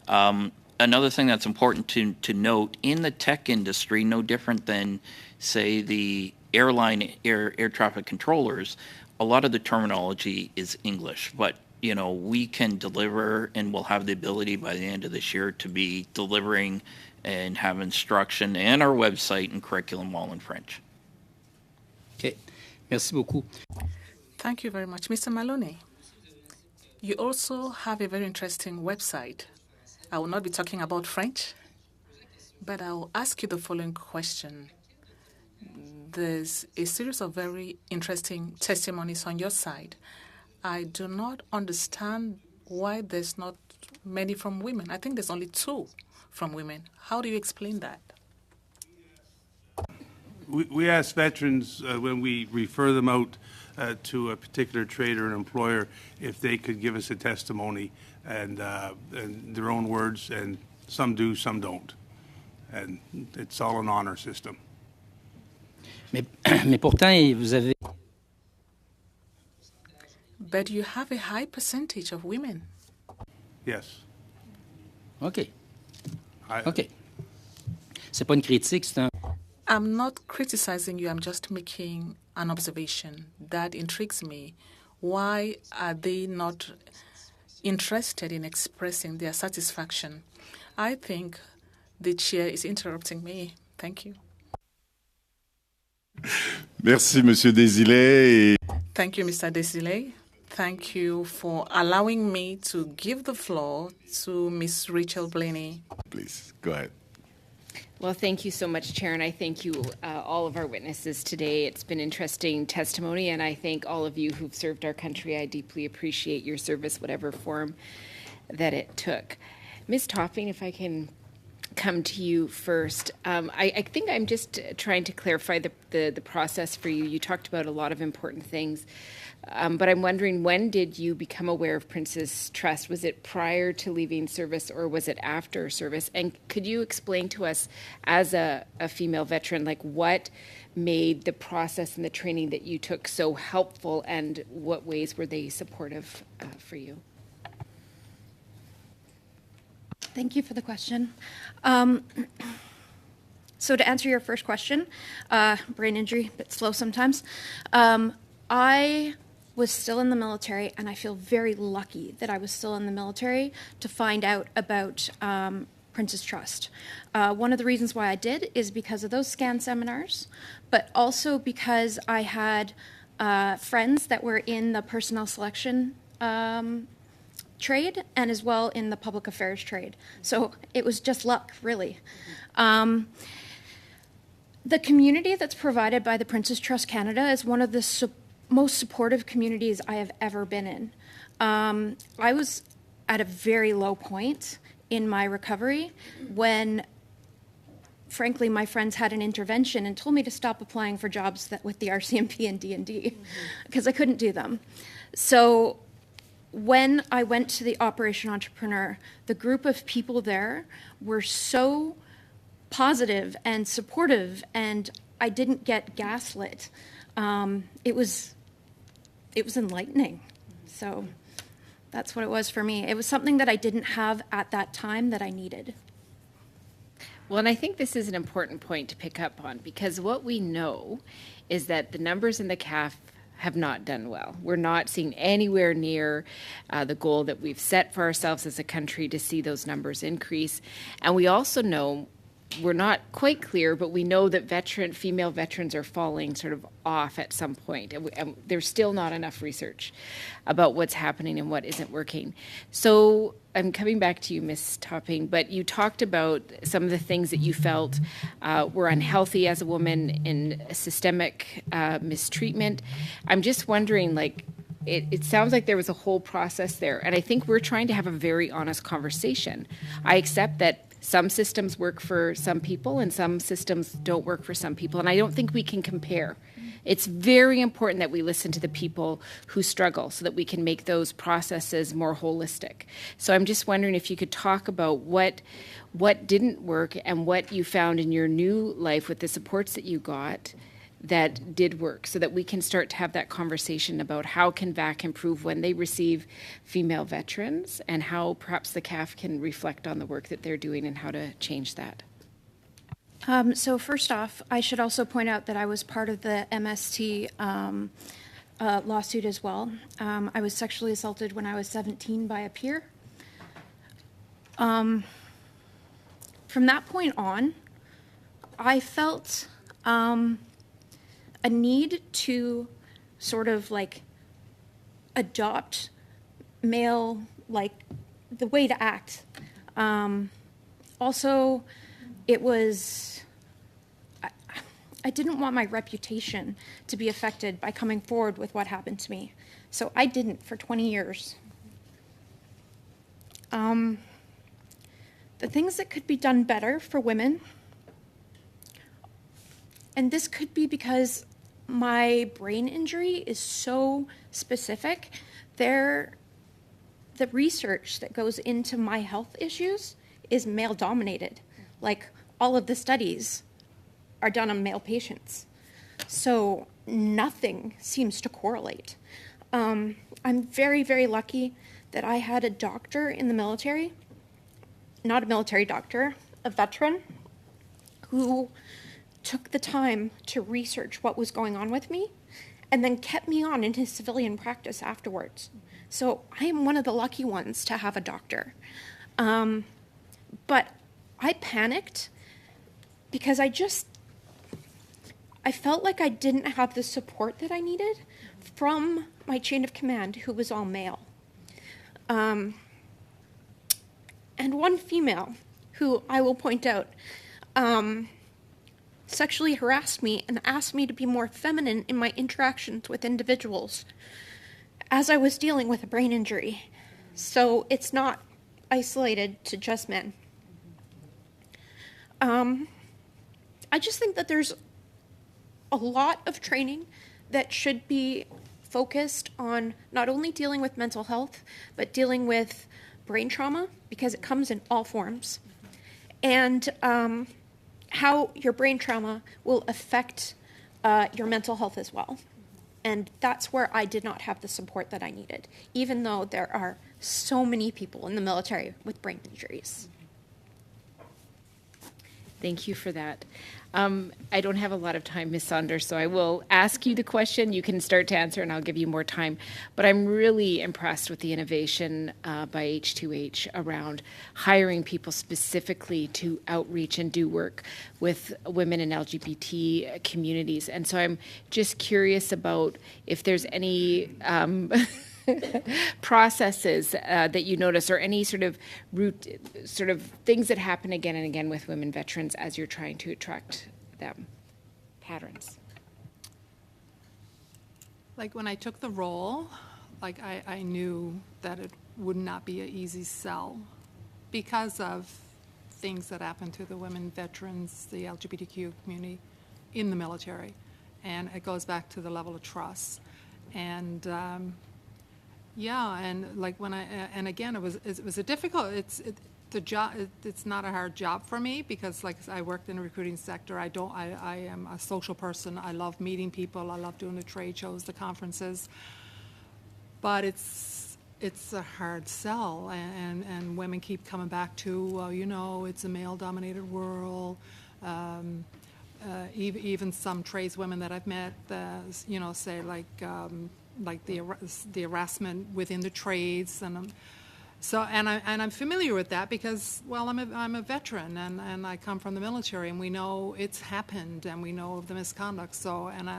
Another thing that's important to note, in the tech industry, no different than, say, the air traffic controllers, a lot of the terminology is English, but we can deliver and we'll have the ability by the end of this year to be delivering and have instruction and our website and curriculum all in French. Okay. Merci beaucoup. Thank you very much. Mr. Maloney, you also have a very interesting website. I will not be talking about French, but I will ask you the following question. There's a series of very interesting testimonies on your side. I do not understand why there's not many from women. I think there's only 2 from women. How do you explain that? We ask veterans when we refer them out to a particular trade or an employer if they could give us a testimony and their own words, and some do, some don't. And it's all an honor system. Mais pourtant, vous avez... But you have a high percentage of women. Yes. OK. OK. C'est pas une critique, c'est un... I'm not criticizing you, I'm just making an observation that intrigues me. Why are they not interested in expressing their satisfaction? I think the chair is interrupting me. Thank you. Merci, Monsieur Desilets. Thank you, Mr. Desilets. Thank you for allowing me to give the floor to Ms. Rachel Blaney. Please, go ahead. Well, thank you so much, Chair, and I thank you, all of our witnesses today. It's been interesting testimony, and I thank all of you who've served our country. I deeply appreciate your service, whatever form that it took. Ms. Topping, if I can come to you first. I think I'm just trying to clarify the process for you. You talked about a lot of important things, but I'm wondering, when did you become aware of Prince's Trust? Was it prior to leaving service, or was it after service? And could you explain to us, as a female veteran, like what made the process and the training that you took so helpful, and what ways were they supportive for you? Thank you for the question. So to answer your first question, brain injury, a bit slow sometimes. I was still in the military, and I feel very lucky that I was still in the military to find out about Prince's Trust. One of the reasons why I did is because of those scan seminars, but also because I had friends that were in the personnel selection trade, and as well in the public affairs trade. So it was just luck, really. The community that's provided by the Prince's Trust Canada is one of the most supportive communities I have ever been in. I was at a very low point in my recovery when, frankly, my friends had an intervention and told me to stop applying for jobs with the RCMP and D&D because I couldn't do them. So when I went to the Operation Entrepreneur, the group of people there were so positive and supportive, and I didn't get gaslit. It was enlightening. So that's what it was for me. It was something that I didn't have at that time that I needed. Well, and I think this is an important point to pick up on, because what we know is that the numbers in the CAF have not done well. We're not seeing anywhere near the goal that we've set for ourselves as a country to see those numbers increase. And we also know, we're not quite clear, but we know that female veterans are falling sort of off at some point. And there's still not enough research about what's happening and what isn't working. So I'm coming back to you, Ms. Topping, but you talked about some of the things that you felt were unhealthy as a woman in systemic mistreatment. I'm just wondering, like, it sounds like there was a whole process there, and I think we're trying to have a very honest conversation. I accept that some systems work for some people and some systems don't work for some people, and I don't think we can compare. It's very important that we listen to the people who struggle so that we can make those processes more holistic. So I'm just wondering if you could talk about what didn't work and what you found in your new life with the supports that you got that did work, so that we can start to have that conversation about how can VAC improve when they receive female veterans, and how perhaps the CAF can reflect on the work that they're doing and how to change that. So first off, I should also point out that I was part of the MST lawsuit as well. I was sexually assaulted when I was 17 by a peer. From that point on, I felt a need to sort of like adopt male, like the way to act. Also, it was, I didn't want my reputation to be affected by coming forward with what happened to me. So I didn't for 20 years. The things that could be done better for women, and this could be because my brain injury is so specific. The research that goes into my health issues is male dominated. Like, all of the studies are done on male patients. So nothing seems to correlate. I'm very, very lucky that I had a doctor in the military not a military doctor, a veteran who took the time to research what was going on with me and then kept me on in his civilian practice afterwards. So I am one of the lucky ones to have a doctor. But I panicked because I felt like I didn't have the support that I needed from my chain of command, who was all male. And one female, who I will point out, sexually harassed me and asked me to be more feminine in my interactions with individuals as I was dealing with a brain injury. So it's not isolated to just men. I just think that there's a lot of training that should be focused on not only dealing with mental health, but dealing with brain trauma, because it comes in all forms, and how your brain trauma will affect your mental health as well. And that's where I did not have the support that I needed, even though there are so many people in the military with brain injuries. Thank you for that. I don't have a lot of time, Ms. Saunders, so I will ask you the question. You can start to answer, and I'll give you more time. But I'm really impressed with the innovation by H2H around hiring people specifically to outreach and do work with women and LGBT communities. And so I'm just curious about if there's any processes that you notice, or any sort of things that happen again and again with women veterans as you're trying to attract them, patterns. Like when I took the role, like I knew that it would not be an easy sell because of things that happen to the women veterans, the LGBTQ community in the military. And it goes back to the level of trust. And yeah, and like when and again, it was a difficult. The job. It's not a hard job for me because, like, I worked in the recruiting sector. I am a social person. I love meeting people. I love doing the trade shows, the conferences. But it's a hard sell, and women keep coming back to, well, you know, it's a male-dominated world. Even some tradeswomen that I've met, you know, say like the harassment within the trades, and I'm familiar with that because, well, I'm a veteran and I come from the military, and we know it's happened and we know of the misconduct. So, and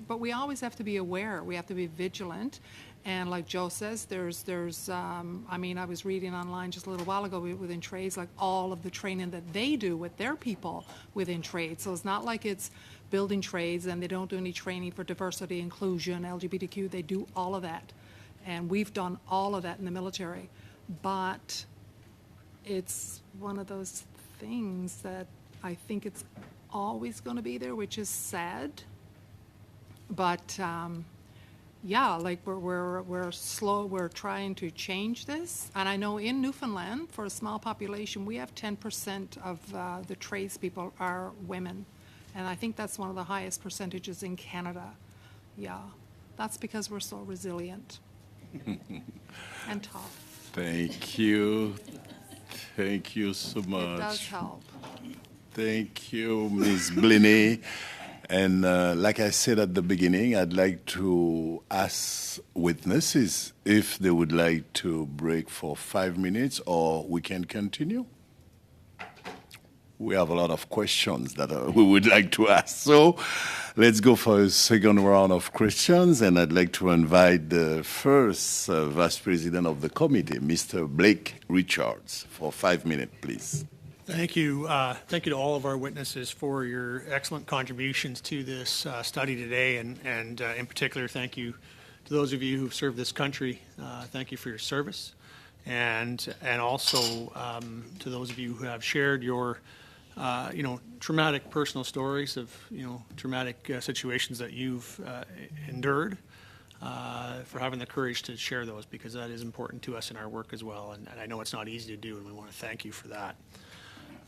but we always have to be aware. We have to be vigilant. And like Joe says, I mean, I was reading online just a little while ago within trades, like all of the training that they do with their people within trades. So it's not like it's building trades and they don't do any training for diversity, inclusion, LGBTQ. They do all of that. And we've done all of that in the military. But it's one of those things that I think it's always going to be there, which is sad. But yeah, like we're slow. We're trying to change this, and I know in Newfoundland, for a small population, we have 10% of the tradespeople are women, and I think that's one of the highest percentages in Canada. Yeah, that's because we're so resilient and tough. Thank you so much. It does help. Thank you, Ms. Bliney. And like I said at the beginning, I'd like to ask witnesses if they would like to break for 5 minutes, or we can continue. We have a lot of questions that we would like to ask. So let's go for a second round of questions. And I'd like to invite the first Vice President of the committee, Mr. Blake Richards, for 5 minutes, please. Thank you. Thank you to all of our witnesses for your excellent contributions to this study today, and in particular, thank you to those of you who've served this country. Thank you for your service, and also to those of you who have shared your, traumatic personal stories of, traumatic situations that you've endured. For having the courage to share those, because that is important to us in our work as well, and I know it's not easy to do, and we want to thank you for that.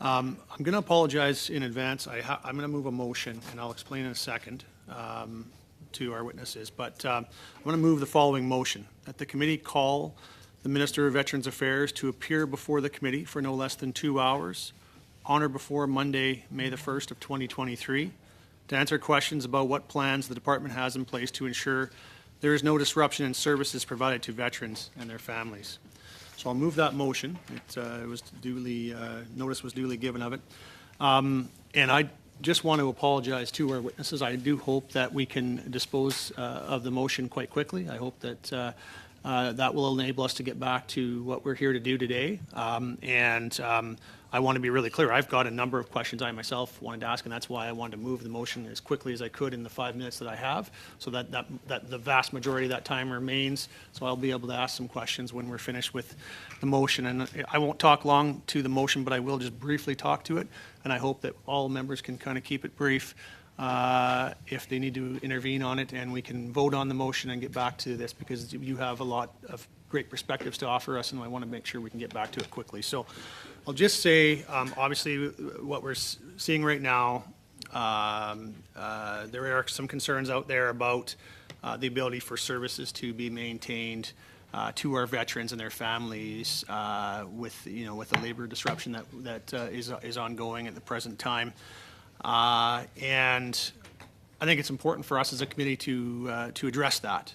I'm going to apologize in advance. I'm going to move a motion, and I'll explain in a second to our witnesses. But I'm going to move the following motion: that the committee call the Minister of Veterans Affairs to appear before the committee for no less than 2 hours on or before Monday, May the 1st of 2023, to answer questions about what plans the department has in place to ensure there is no disruption in services provided to veterans and their families. So I'll move that motion. It was duly, notice was duly given of it. And I just want to apologize to our witnesses. I do hope that we can dispose of the motion quite quickly. I hope that that will enable us to get back to what we're here to do today. I want to be really clear. I've got a number of questions I myself wanted to ask, and that's why I wanted to move the motion as quickly as I could in the 5 minutes that I have, so that the vast majority of that time remains, so I'll be able to ask some questions when we're finished with the motion. And I won't talk long to the motion, but I will just briefly talk to it, and I hope that all members can kind of keep it brief if they need to intervene on it, and we can vote on the motion and get back to this, because you have a lot of great perspectives to offer us, and I want to make sure we can get back to it quickly. So I'll just say, obviously, what we're seeing right now, there are some concerns out there about the ability for services to be maintained to our veterans and their families with the labor disruption that is ongoing at the present time. And I think it's important for us as a committee to address that.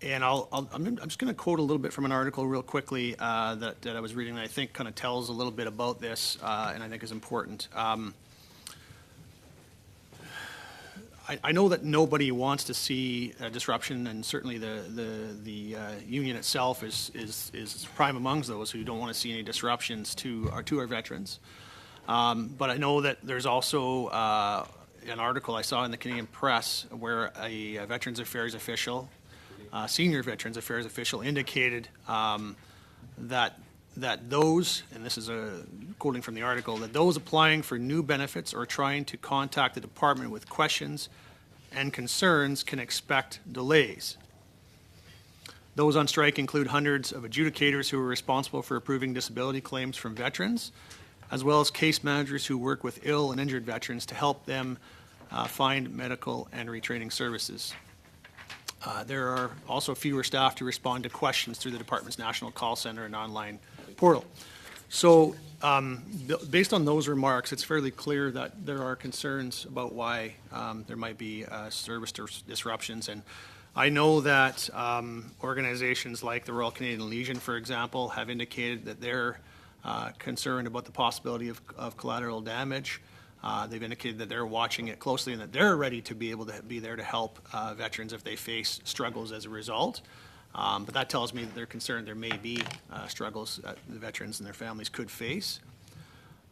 And I'm just going to quote a little bit from an article real quickly that I was reading that I think kind of tells a little bit about this and I think is important. I know that nobody wants to see a disruption, and certainly the union itself is prime amongst those who don't want to see any disruptions to our veterans. But I know that there's also an article I saw in the Canadian press where a Veterans Affairs official, senior Veterans Affairs official, indicated that those, and this is quoting from the article, that those applying for new benefits or trying to contact the department with questions and concerns can expect delays. Those on strike include hundreds of adjudicators who are responsible for approving disability claims from veterans, as well as case managers who work with ill and injured veterans to help them find medical and retraining services. There are also fewer staff to respond to questions through the department's national call center and online portal. So based on those remarks, it's fairly clear that there are concerns about why there might be service disruptions. And I know that organizations like the Royal Canadian Legion, for example, have indicated that they're concerned about the possibility of collateral damage. They've indicated that they're watching it closely and that they're ready to be able to be there to help veterans if they face struggles as a result. But that tells me that they're concerned there may be struggles that the veterans and their families could face.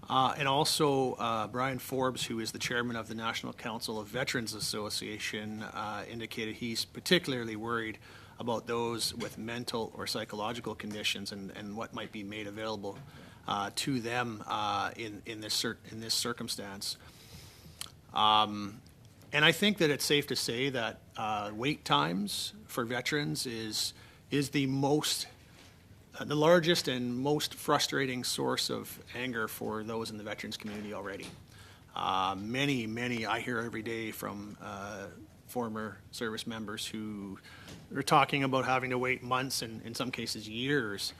And also, Brian Forbes, who is the chairman of the National Council of Veterans Association, indicated he's particularly worried about those with mental or psychological conditions and what might be made available to them in this circumstance. And I think that it's safe to say that wait times for veterans is the largest and most frustrating source of anger for those in the veterans community already. Many I hear every day from former service members who are talking about having to wait months and in some cases years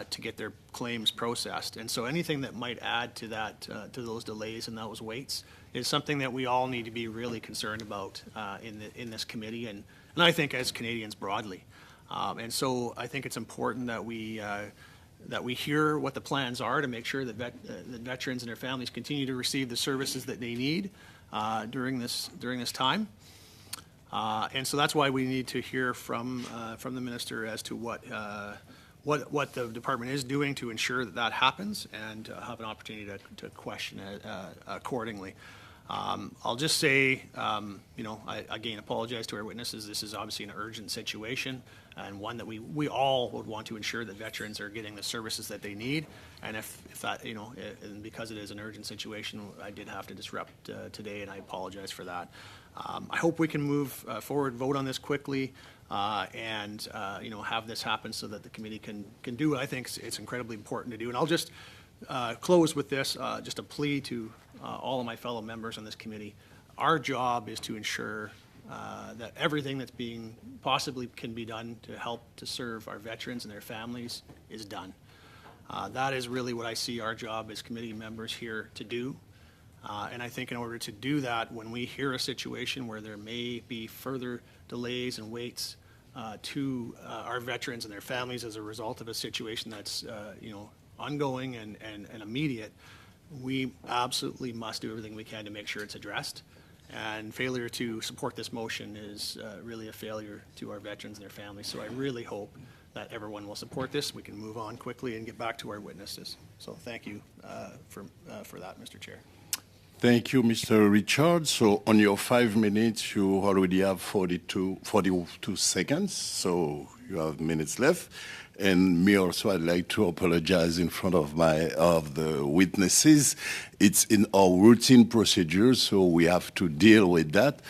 to get their claims processed. And so anything that might add to that, to those delays and those waits, is something that we all need to be really concerned about in this committee, and I think as Canadians broadly. And so I think it's important that we hear what the plans are to make sure that veterans and their families continue to receive the services that they need during this time. And so that's why we need to hear from the minister as to what the department is doing to ensure that happens, and have an opportunity to question it accordingly. I'll just say, I again apologize to our witnesses. This is obviously an urgent situation, and one that we all would want to ensure that veterans are getting the services that they need. And if that, and because it is an urgent situation, I did have to disrupt today, and I apologize for that. I hope we can move forward, vote on this quickly, and have this happen so that the committee can do what I think it's incredibly important to do. And I'll just close with this, just a plea to all of my fellow members on this committee. Our job is to ensure that everything that's being possibly can be done to help to serve our veterans and their families is done. That is really what I see our job as committee members here to do. And I think in order to do that, when we hear a situation where there may be further delays and waits to our veterans and their families as a result of a situation that's ongoing and immediate, we absolutely must do everything we can to make sure it's addressed. And failure to support this motion is really a failure to our veterans and their families. So I really hope that everyone will support this. We can move on quickly and get back to our witnesses. So thank you for that, Mr. Chair. Thank you, Mr. Richards. So on your 5 minutes, you already have 42 seconds, so you have minutes left. And me also, I'd like to apologize in front of the witnesses. It's in our routine procedure, so we have to deal with that.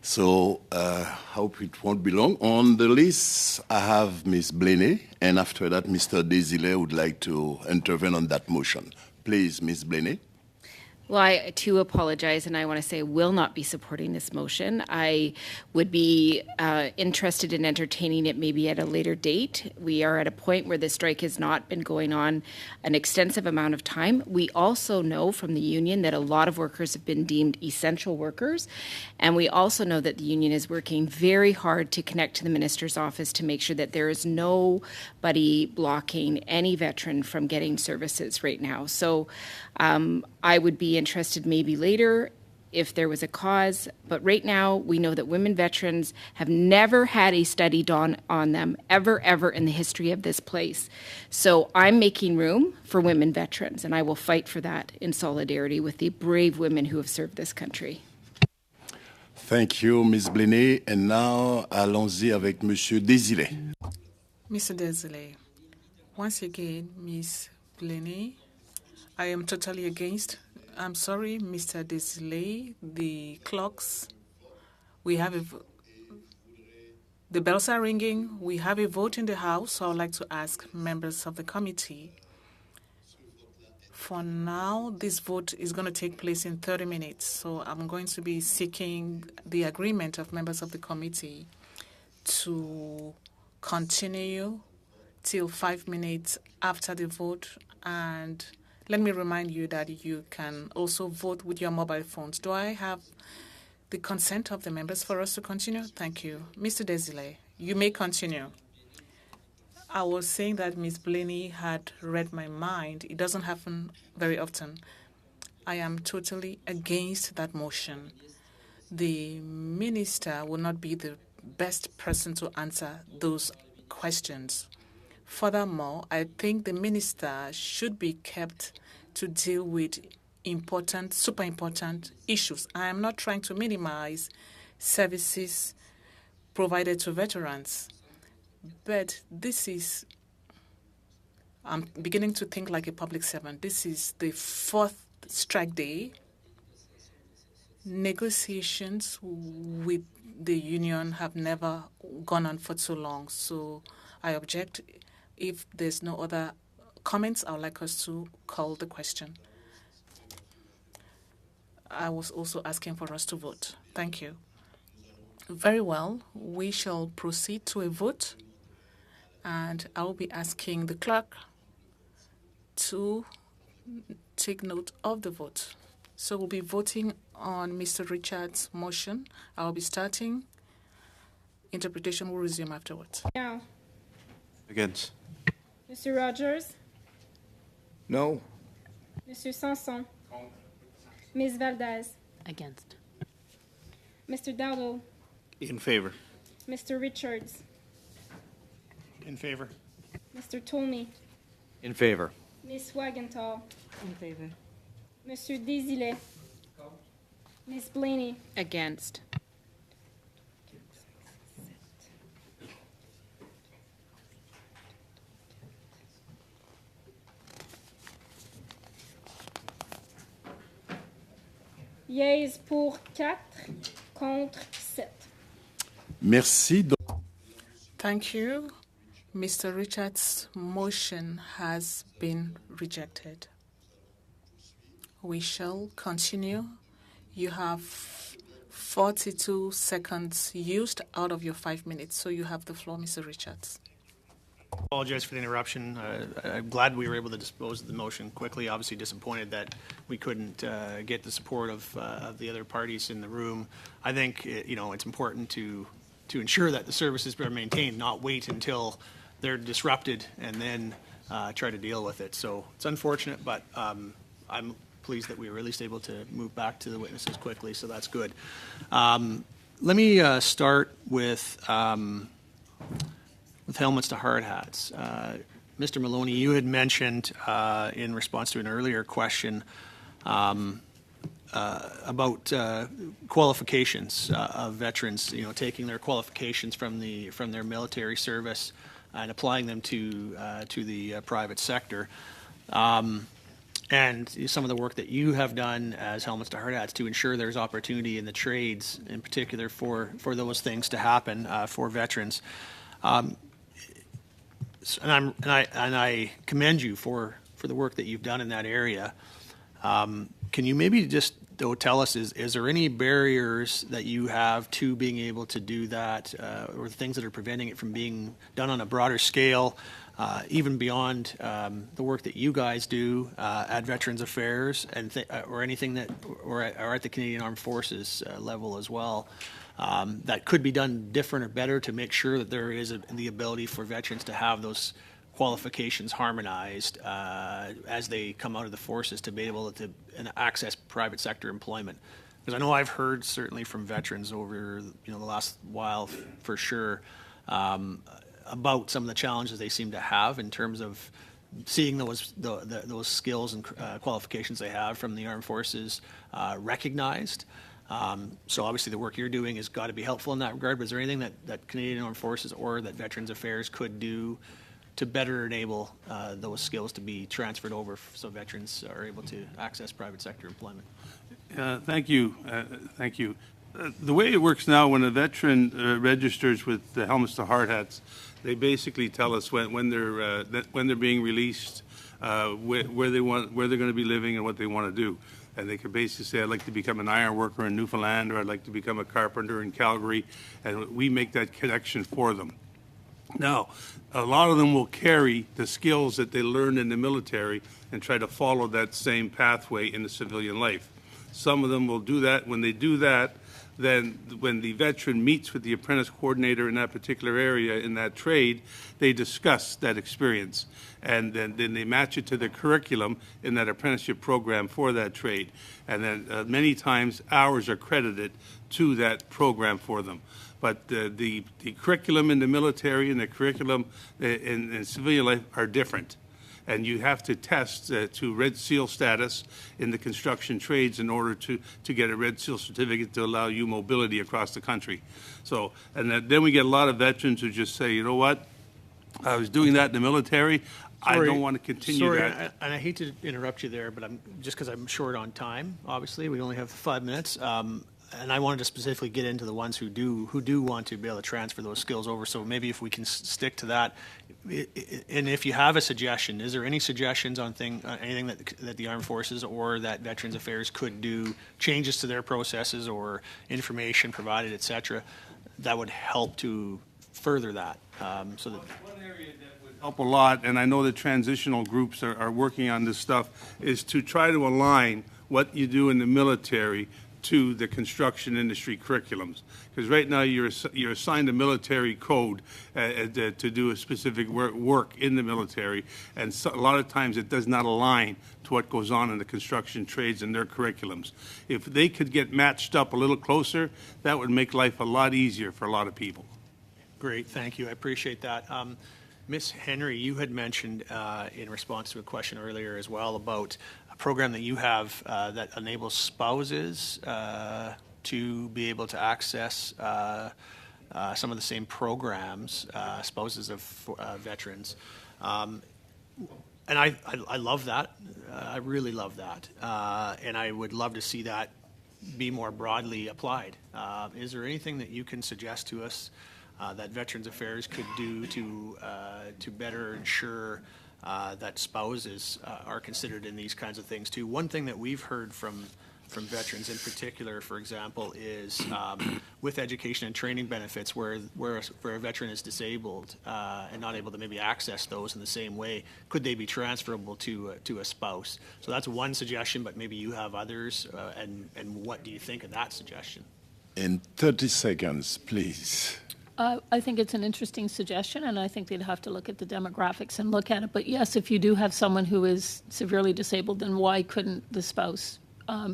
So I hope it won't be long. On the list, I have Ms. Blaney, and after that, Mr. Desilets would like to intervene on that motion. Please, Ms. Blaney. Well, I too apologize, and I want to say I will not be supporting this motion. I would be interested in entertaining it maybe at a later date. We are at a point where the strike has not been going on an extensive amount of time. We also know from the union that a lot of workers have been deemed essential workers, and we also know that the union is working very hard to connect to the minister's office to make sure that there is nobody blocking any veteran from getting services right now. So I would be interested maybe later if there was a cause, but right now we know that women veterans have never had a study done on them ever in the history of this place. So I'm making room for women veterans, and I will fight for that in solidarity with the brave women who have served this country. Thank you, Ms. Blaney. And now, allons-y avec Monsieur Desilets. Mr. Desilets, once again, Ms. Blaney, I am totally against. I'm sorry, Mr. Desilets, the clocks. We have the bells are ringing. We have a vote in the House, so I would like to ask members of the committee. For now, this vote is going to take place in 30 minutes, so I'm going to be seeking the agreement of members of the committee to continue till 5 minutes after the vote. And let me remind you that you can also vote with your mobile phones. Do I have the consent of the members for us to continue? Thank you. Mr. Desilets, you may continue. I was saying that Ms. Blaney had read my mind. It doesn't happen very often. I am totally against that motion. The minister will not be the best person to answer those questions. Furthermore, I think the minister should be kept to deal with important, super important issues. I am not trying to minimize services provided to veterans, but this is, I'm beginning to think like a public servant. This is the 4th strike day. Negotiations with the union have never gone on for so long, so I object. If there's no other comments, I would like us to call the question. I was also asking for us to vote. Thank you. Very well. We shall proceed to a vote, and I will be asking the clerk to take note of the vote. So we'll be voting on Mr. Richards' motion. I will be starting. Interpretation will resume afterwards. Now. Against. Mr. Rogers? No. Mr. Sanson? Ms. Valdez? Against. Mr. Dowdle? In favor. Mr. Richards? In favor. Mr. Tolmie? In favor. Ms. Wagenthal? In favor. Mr. Desilets? Ms. Blaney? Against. Yeas pour 4, contre 7. Merci. Thank you. Mr. Richards' motion has been rejected. We shall continue. You have 42 seconds used out of your 5 minutes. So you have the floor, Mr. Richards. Apologize for the interruption. I'm glad we were able to dispose of the motion quickly. Obviously disappointed that we couldn't get the support of the other parties in the room. I think it's important to ensure that the services are maintained, not wait until they're disrupted and then try to deal with it. So it's unfortunate, but I'm pleased that we were at least able to move back to the witnesses quickly, so that's good. Let me start with helmets to hard hats. Mr. Maloney, you had mentioned in response to an earlier question about qualifications of veterans, taking their qualifications from their military service and applying them to the private sector. And some of the work that you have done as helmets to hard hats to ensure there's opportunity in the trades, in particular for those things to happen for veterans. And I commend you for the work that you've done in that area. Can you maybe just tell us, is there any barriers that you have to being able to do that, or things that are preventing it from being done on a broader scale, even beyond the work that you guys do at Veterans Affairs, and or anything that, or at the Canadian Armed Forces level as well, that could be done different or better to make sure that there is the ability for veterans to have those qualifications harmonized as they come out of the forces to be able to access private sector employment? Because I know I've heard certainly from veterans over the last while for sure about some of the challenges they seem to have in terms of seeing those skills and qualifications they have from the armed forces recognized. So obviously the work you're doing has got to be helpful in that regard, but is there anything that Canadian Armed Forces or that Veterans Affairs could do to better enable those skills to be transferred over so veterans are able to access private sector employment? Thank you. Thank you. The way it works now, when a veteran registers with the helmets to hard hats, they basically tell us when they're being released, where they're going to be living and what they want to do. And they could basically say, I'd like to become an iron worker in Newfoundland, or I'd like to become a carpenter in Calgary, and we make that connection for them. Now, a lot of them will carry the skills that they learned in the military and try to follow that same pathway in the civilian life. Some of them will do that. When they do that, then when the veteran meets with the apprentice coordinator in that particular area, in that trade, they discuss that experience. And then they match it to the curriculum in that apprenticeship program for that trade. And then many times hours are credited to that program for them. But the curriculum in the military and the curriculum in civilian life are different. And you have to test to Red Seal status in the construction trades in order to get a Red Seal certificate to allow you mobility across the country. So, and then we get a lot of veterans who just say, you know what, I was doing that in the military. I don't want to continue that. And I hate to interrupt you there, but just because I'm short on time, obviously. We only have 5 minutes. And I wanted to specifically get into the ones who do want to be able to transfer those skills over. So maybe if we can stick to that. And if you have a suggestion, is there any suggestions on anything that the Armed Forces or that Veterans Affairs could do, changes to their processes or information provided, et cetera, that would help to further that? One area that would help a lot, and I know the transitional groups are working on this stuff, is to try to align what you do in the military to the construction industry curriculums. Because right now you're assigned a military code to do a specific work in the military, and a lot of times it does not align to what goes on in the construction trades and their curriculums. If they could get matched up a little closer, that would make life a lot easier for a lot of people. Great, thank you. I appreciate that. Ms. Henry, you had mentioned in response to a question earlier as well about a program that you have that enables spouses to be able to access some of the same programs, spouses of veterans. And I love that. I really love that. And I would love to see that be more broadly applied. Is there anything that you can suggest to us that Veterans Affairs could do to better ensure that spouses are considered in these kinds of things too? One thing that we've heard from veterans in particular, for example, is with education and training benefits where a veteran is disabled and not able to maybe access those in the same way, could they be transferable to a spouse? So that's one suggestion, but maybe you have others, and what do you think of that suggestion? In 30 seconds, please. I think it's an interesting suggestion, and I think they'd have to look at the demographics and look at it. But yes, if you do have someone who is severely disabled, then why couldn't the spouse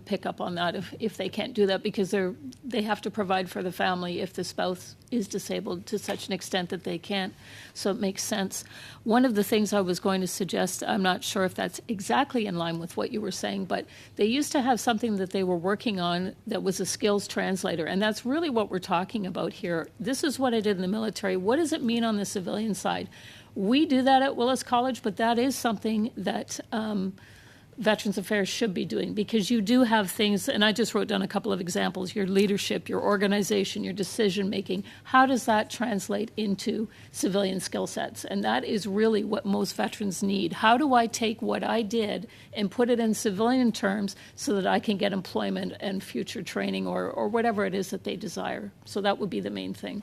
pick up on that if they can't do that? Because they have to provide for the family if the spouse is disabled to such an extent that they can't. So it makes sense. One of the things I was going to suggest, I'm not sure if that's exactly in line with what you were saying, but they used to have something that they were working on that was a skills translator, and that's really what we're talking about here. This is what I did in the military. What does it mean on the civilian side? We do that at Willis College, but that is something that Veterans Affairs should be doing, because you do have things, and I just wrote down a couple of examples, your leadership, your organization, your decision making. How does that translate into civilian skill sets? And that is really what most veterans need. How do I take what I did and put it in civilian terms so that I can get employment and future training or whatever it is that they desire? So that would be the main thing.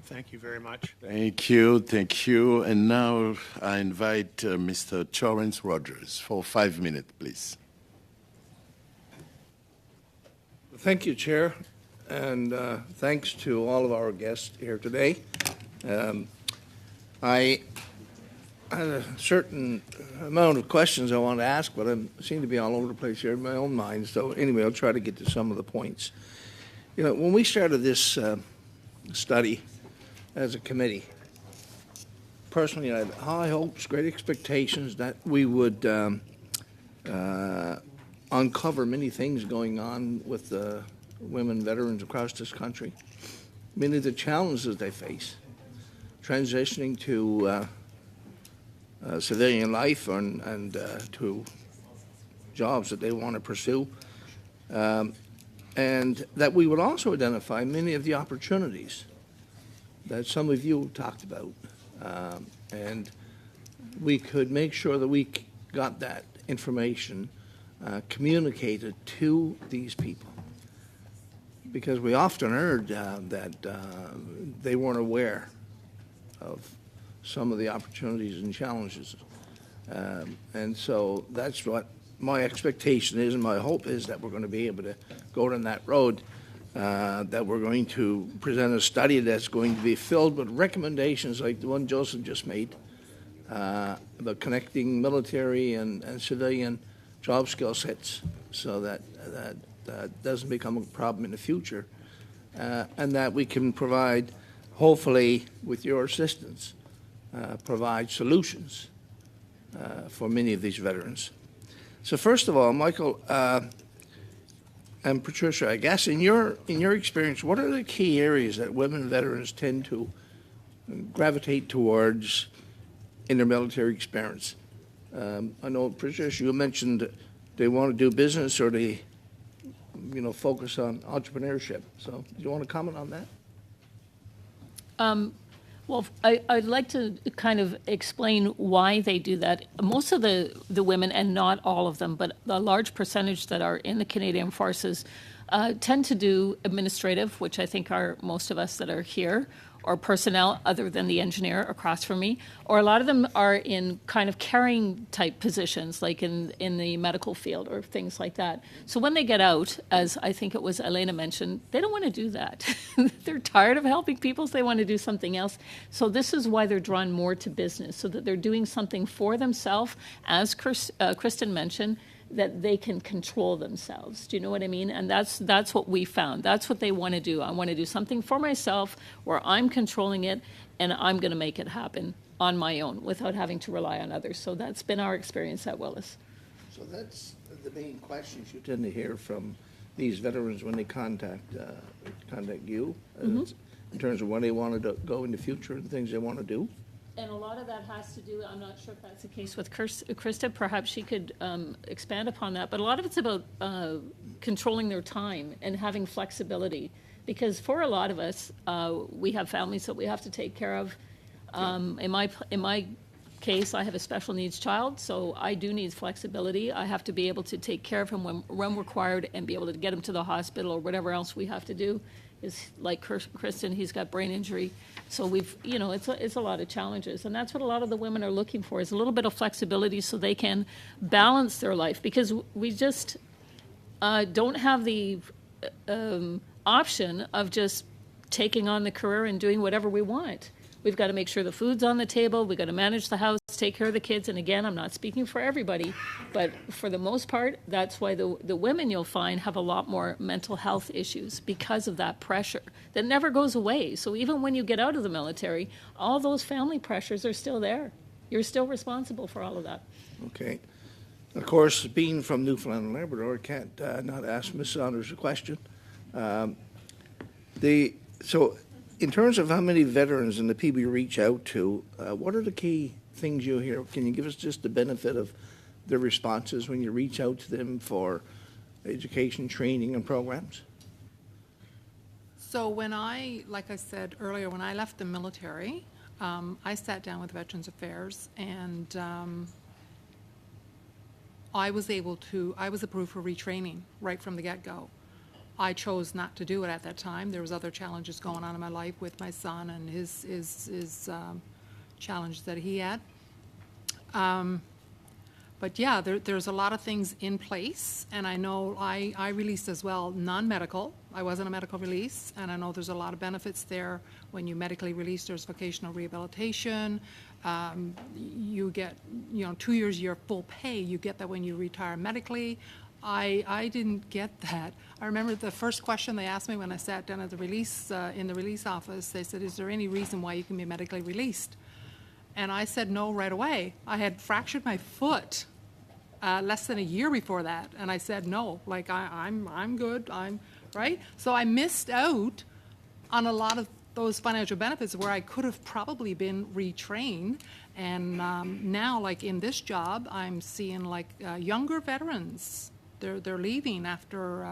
Thank you very much. Thank you. And now I invite Mr. Torrance Rogers for 5 minutes, please. Thank you, Chair, and thanks to all of our guests here today. I had a certain amount of questions I want to ask, but I seem to be all over the place here in my own mind. So anyway, I'll try to get to some of the points. You know, when we started this study as a committee, personally, I had high hopes, great expectations that we would uncover many things going on with the women veterans across this country. Many of the challenges they face, transitioning to civilian life and to jobs that they want to pursue, and that we would also identify many of the opportunities that some of you talked about, and we could make sure that we got that information communicated to these people, because we often heard that they weren't aware of some of the opportunities and challenges, and so that's what my expectation is, and my hope is that we're going to be able to go down that road. That we're going to present a study that's going to be filled with recommendations like the one Joseph just made about connecting military and civilian job skill sets so that doesn't become a problem in the future, and that we can provide, hopefully with your assistance, provide solutions for many of these veterans. So first of all, Michael, and Patricia, I guess in your experience, what are the key areas that women veterans tend to gravitate towards in their military experience? I know, Patricia, you mentioned they want to do business or they, focus on entrepreneurship. So, do you want to comment on that? Well, I'd like to kind of explain why they do that. Most of the women, and not all of them, but a large percentage that are in the Canadian Forces tend to do administrative, which I think are most of us that are here, or personnel other than the engineer across from me, or a lot of them are in kind of carrying type positions, like in the medical field or things like that. So when they get out, as I think it was Elena mentioned, they don't want to do that. They're tired of helping people, so they want to do something else. So this is why they're drawn more to business, so that they're doing something for themselves, as Kristen mentioned, that they can control themselves. Do you know what I mean? And that's what we found. That's what they want to do. I want to do something for myself where I'm controlling it, and I'm going to make it happen on my own without having to rely on others. So that's been our experience at Willis. So that's the main questions you tend to hear from these veterans when they contact you, in terms of when they want to go in the future and things they want to do. And a lot of that has to do, I'm not sure if that's the case with Krista, perhaps she could expand upon that, but a lot of it's about controlling their time and having flexibility, because for a lot of us, we have families that we have to take care of. In my case, I have a special needs child, so I do need flexibility. I have to be able to take care of him when required and be able to get him to the hospital or whatever else we have to do. Is like Kristen, he's got brain injury. So we've, it's a lot of challenges. And that's what a lot of the women are looking for, is a little bit of flexibility so they can balance their life, because we just don't have the option of just taking on the career and doing whatever we want. We've got to make sure the food's on the table. We've got to manage the house, take care of the kids. And again, I'm not speaking for everybody, but for the most part, that's why the women you'll find have a lot more mental health issues, because of that pressure that never goes away. So even when you get out of the military, all those family pressures are still there. You're still responsible for all of that. Okay. Of course, being from Newfoundland and Labrador, I can't not ask Ms. Saunders a question. So in terms of how many veterans and the people you reach out to, what are the key things you hear? Can you give us just the benefit of their responses when you reach out to them for education, training, and programs? So when like I said earlier, when I left the military, I sat down with Veterans Affairs, and I was approved for retraining right from the get-go. I chose not to do it at that time. There was other challenges going on in my life with my son and his challenges that he had. But yeah, there's a lot of things in place, and I know I released as well non-medical. I wasn't a medical release, and I know there's a lot of benefits there. When you medically release, there's vocational rehabilitation. You get 2 years your full pay. You get that when you retire medically. I didn't get that. I remember the first question they asked me when I sat down at the release in the release office. They said, "Is there any reason why you can be medically released?" And I said no right away. I had fractured my foot less than a year before that, and I said no. Like I'm good. Right. So I missed out on a lot of those financial benefits where I could have probably been retrained. And now, like in this job, I'm seeing like younger veterans. They're leaving after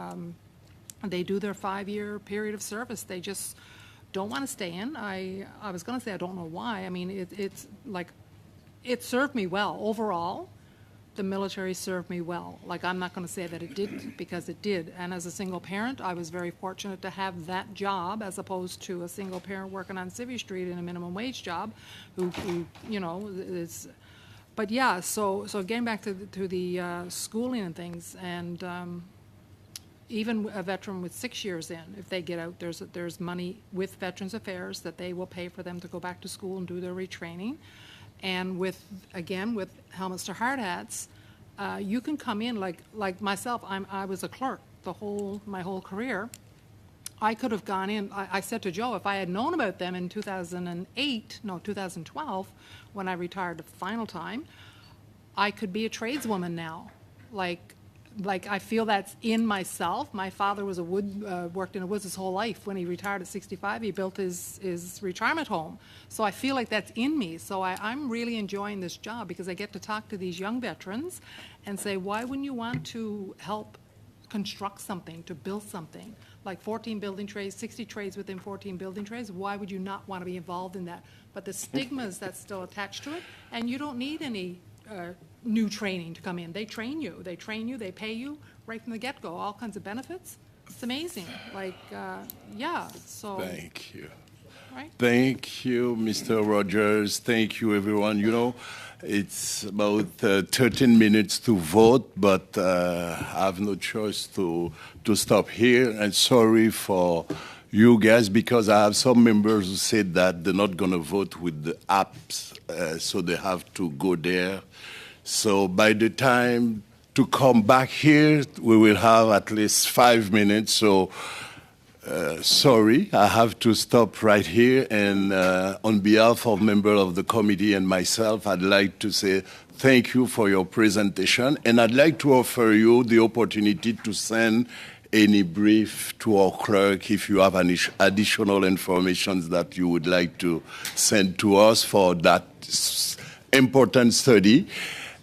they do their 5-year period of service. They just don't want to stay in. I was going to say I don't know why. I mean, it's like it served me well overall. The military served me well. Like, I'm not going to say that it didn't, because it did. And as a single parent, I was very fortunate to have that job as opposed to a single parent working on Civvy Street in a minimum wage job who is. But yeah, so getting back to the schooling and things, and even a veteran with 6 years in, if they get out, there's money with Veterans Affairs that they will pay for them to go back to school and do their retraining. And with helmets to hard hats, you can come in like myself. I was a clerk my whole career. I could have gone in. I said to Joe, if I had known about them in 2012, when I retired the final time, I could be a tradeswoman now. Like I feel that's in myself. My father was worked in the woods his whole life. When he retired at 65, he built his retirement home. So I feel like that's in me. So I'm really enjoying this job because I get to talk to these young veterans and say, why wouldn't you want to help construct something, to build something? Like 14 building trades, 60 trades within 14 building trades, why would you not want to be involved in that? But the stigmas that's still attached to it, and you don't need any new training to come in. They train you, they pay you right from the get-go, all kinds of benefits. It's amazing. So. Thank you. Right? Thank you, Mr. Rogers. Thank you, everyone. It's about 13 minutes to vote, but I have no choice to stop here. And sorry for you guys, because I have some members who said that they're not going to vote with the apps, so they have to go there. So by the time to come back here, we will have at least 5 minutes. So sorry, I have to stop right here. And on behalf of members of the committee and myself, I'd like to say thank you for your presentation. And I'd like to offer you the opportunity to send any brief to our clerk if you have any additional information that you would like to send to us for that important study.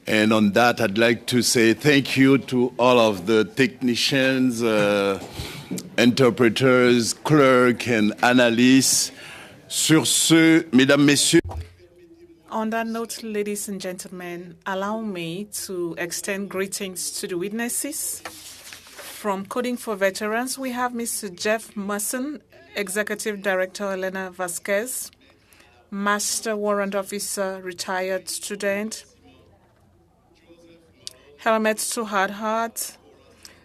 And on that, I'd like to say thank you to all of the technicians, interpreters, clerks, and analysts. Sur ce, mesdames, messieurs. On that note, ladies and gentlemen, allow me to extend greetings to the witnesses. From Coding for Veterans, we have Mr. Jeff Musson, Executive Director Elena Vasquez, Master Warrant Officer, retired student, Helmet to Hardheart,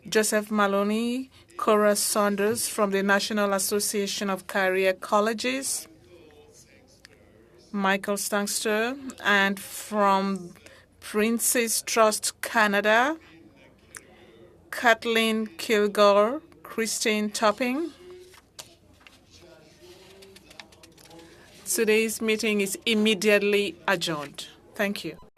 Joseph Maloney, Cora Saunders from the National Association of Career Colleges, Michael Stangster, and from Prince's Trust Canada, Kathleen Kilgore, Christine Topping. Today's meeting is immediately adjourned. Thank you.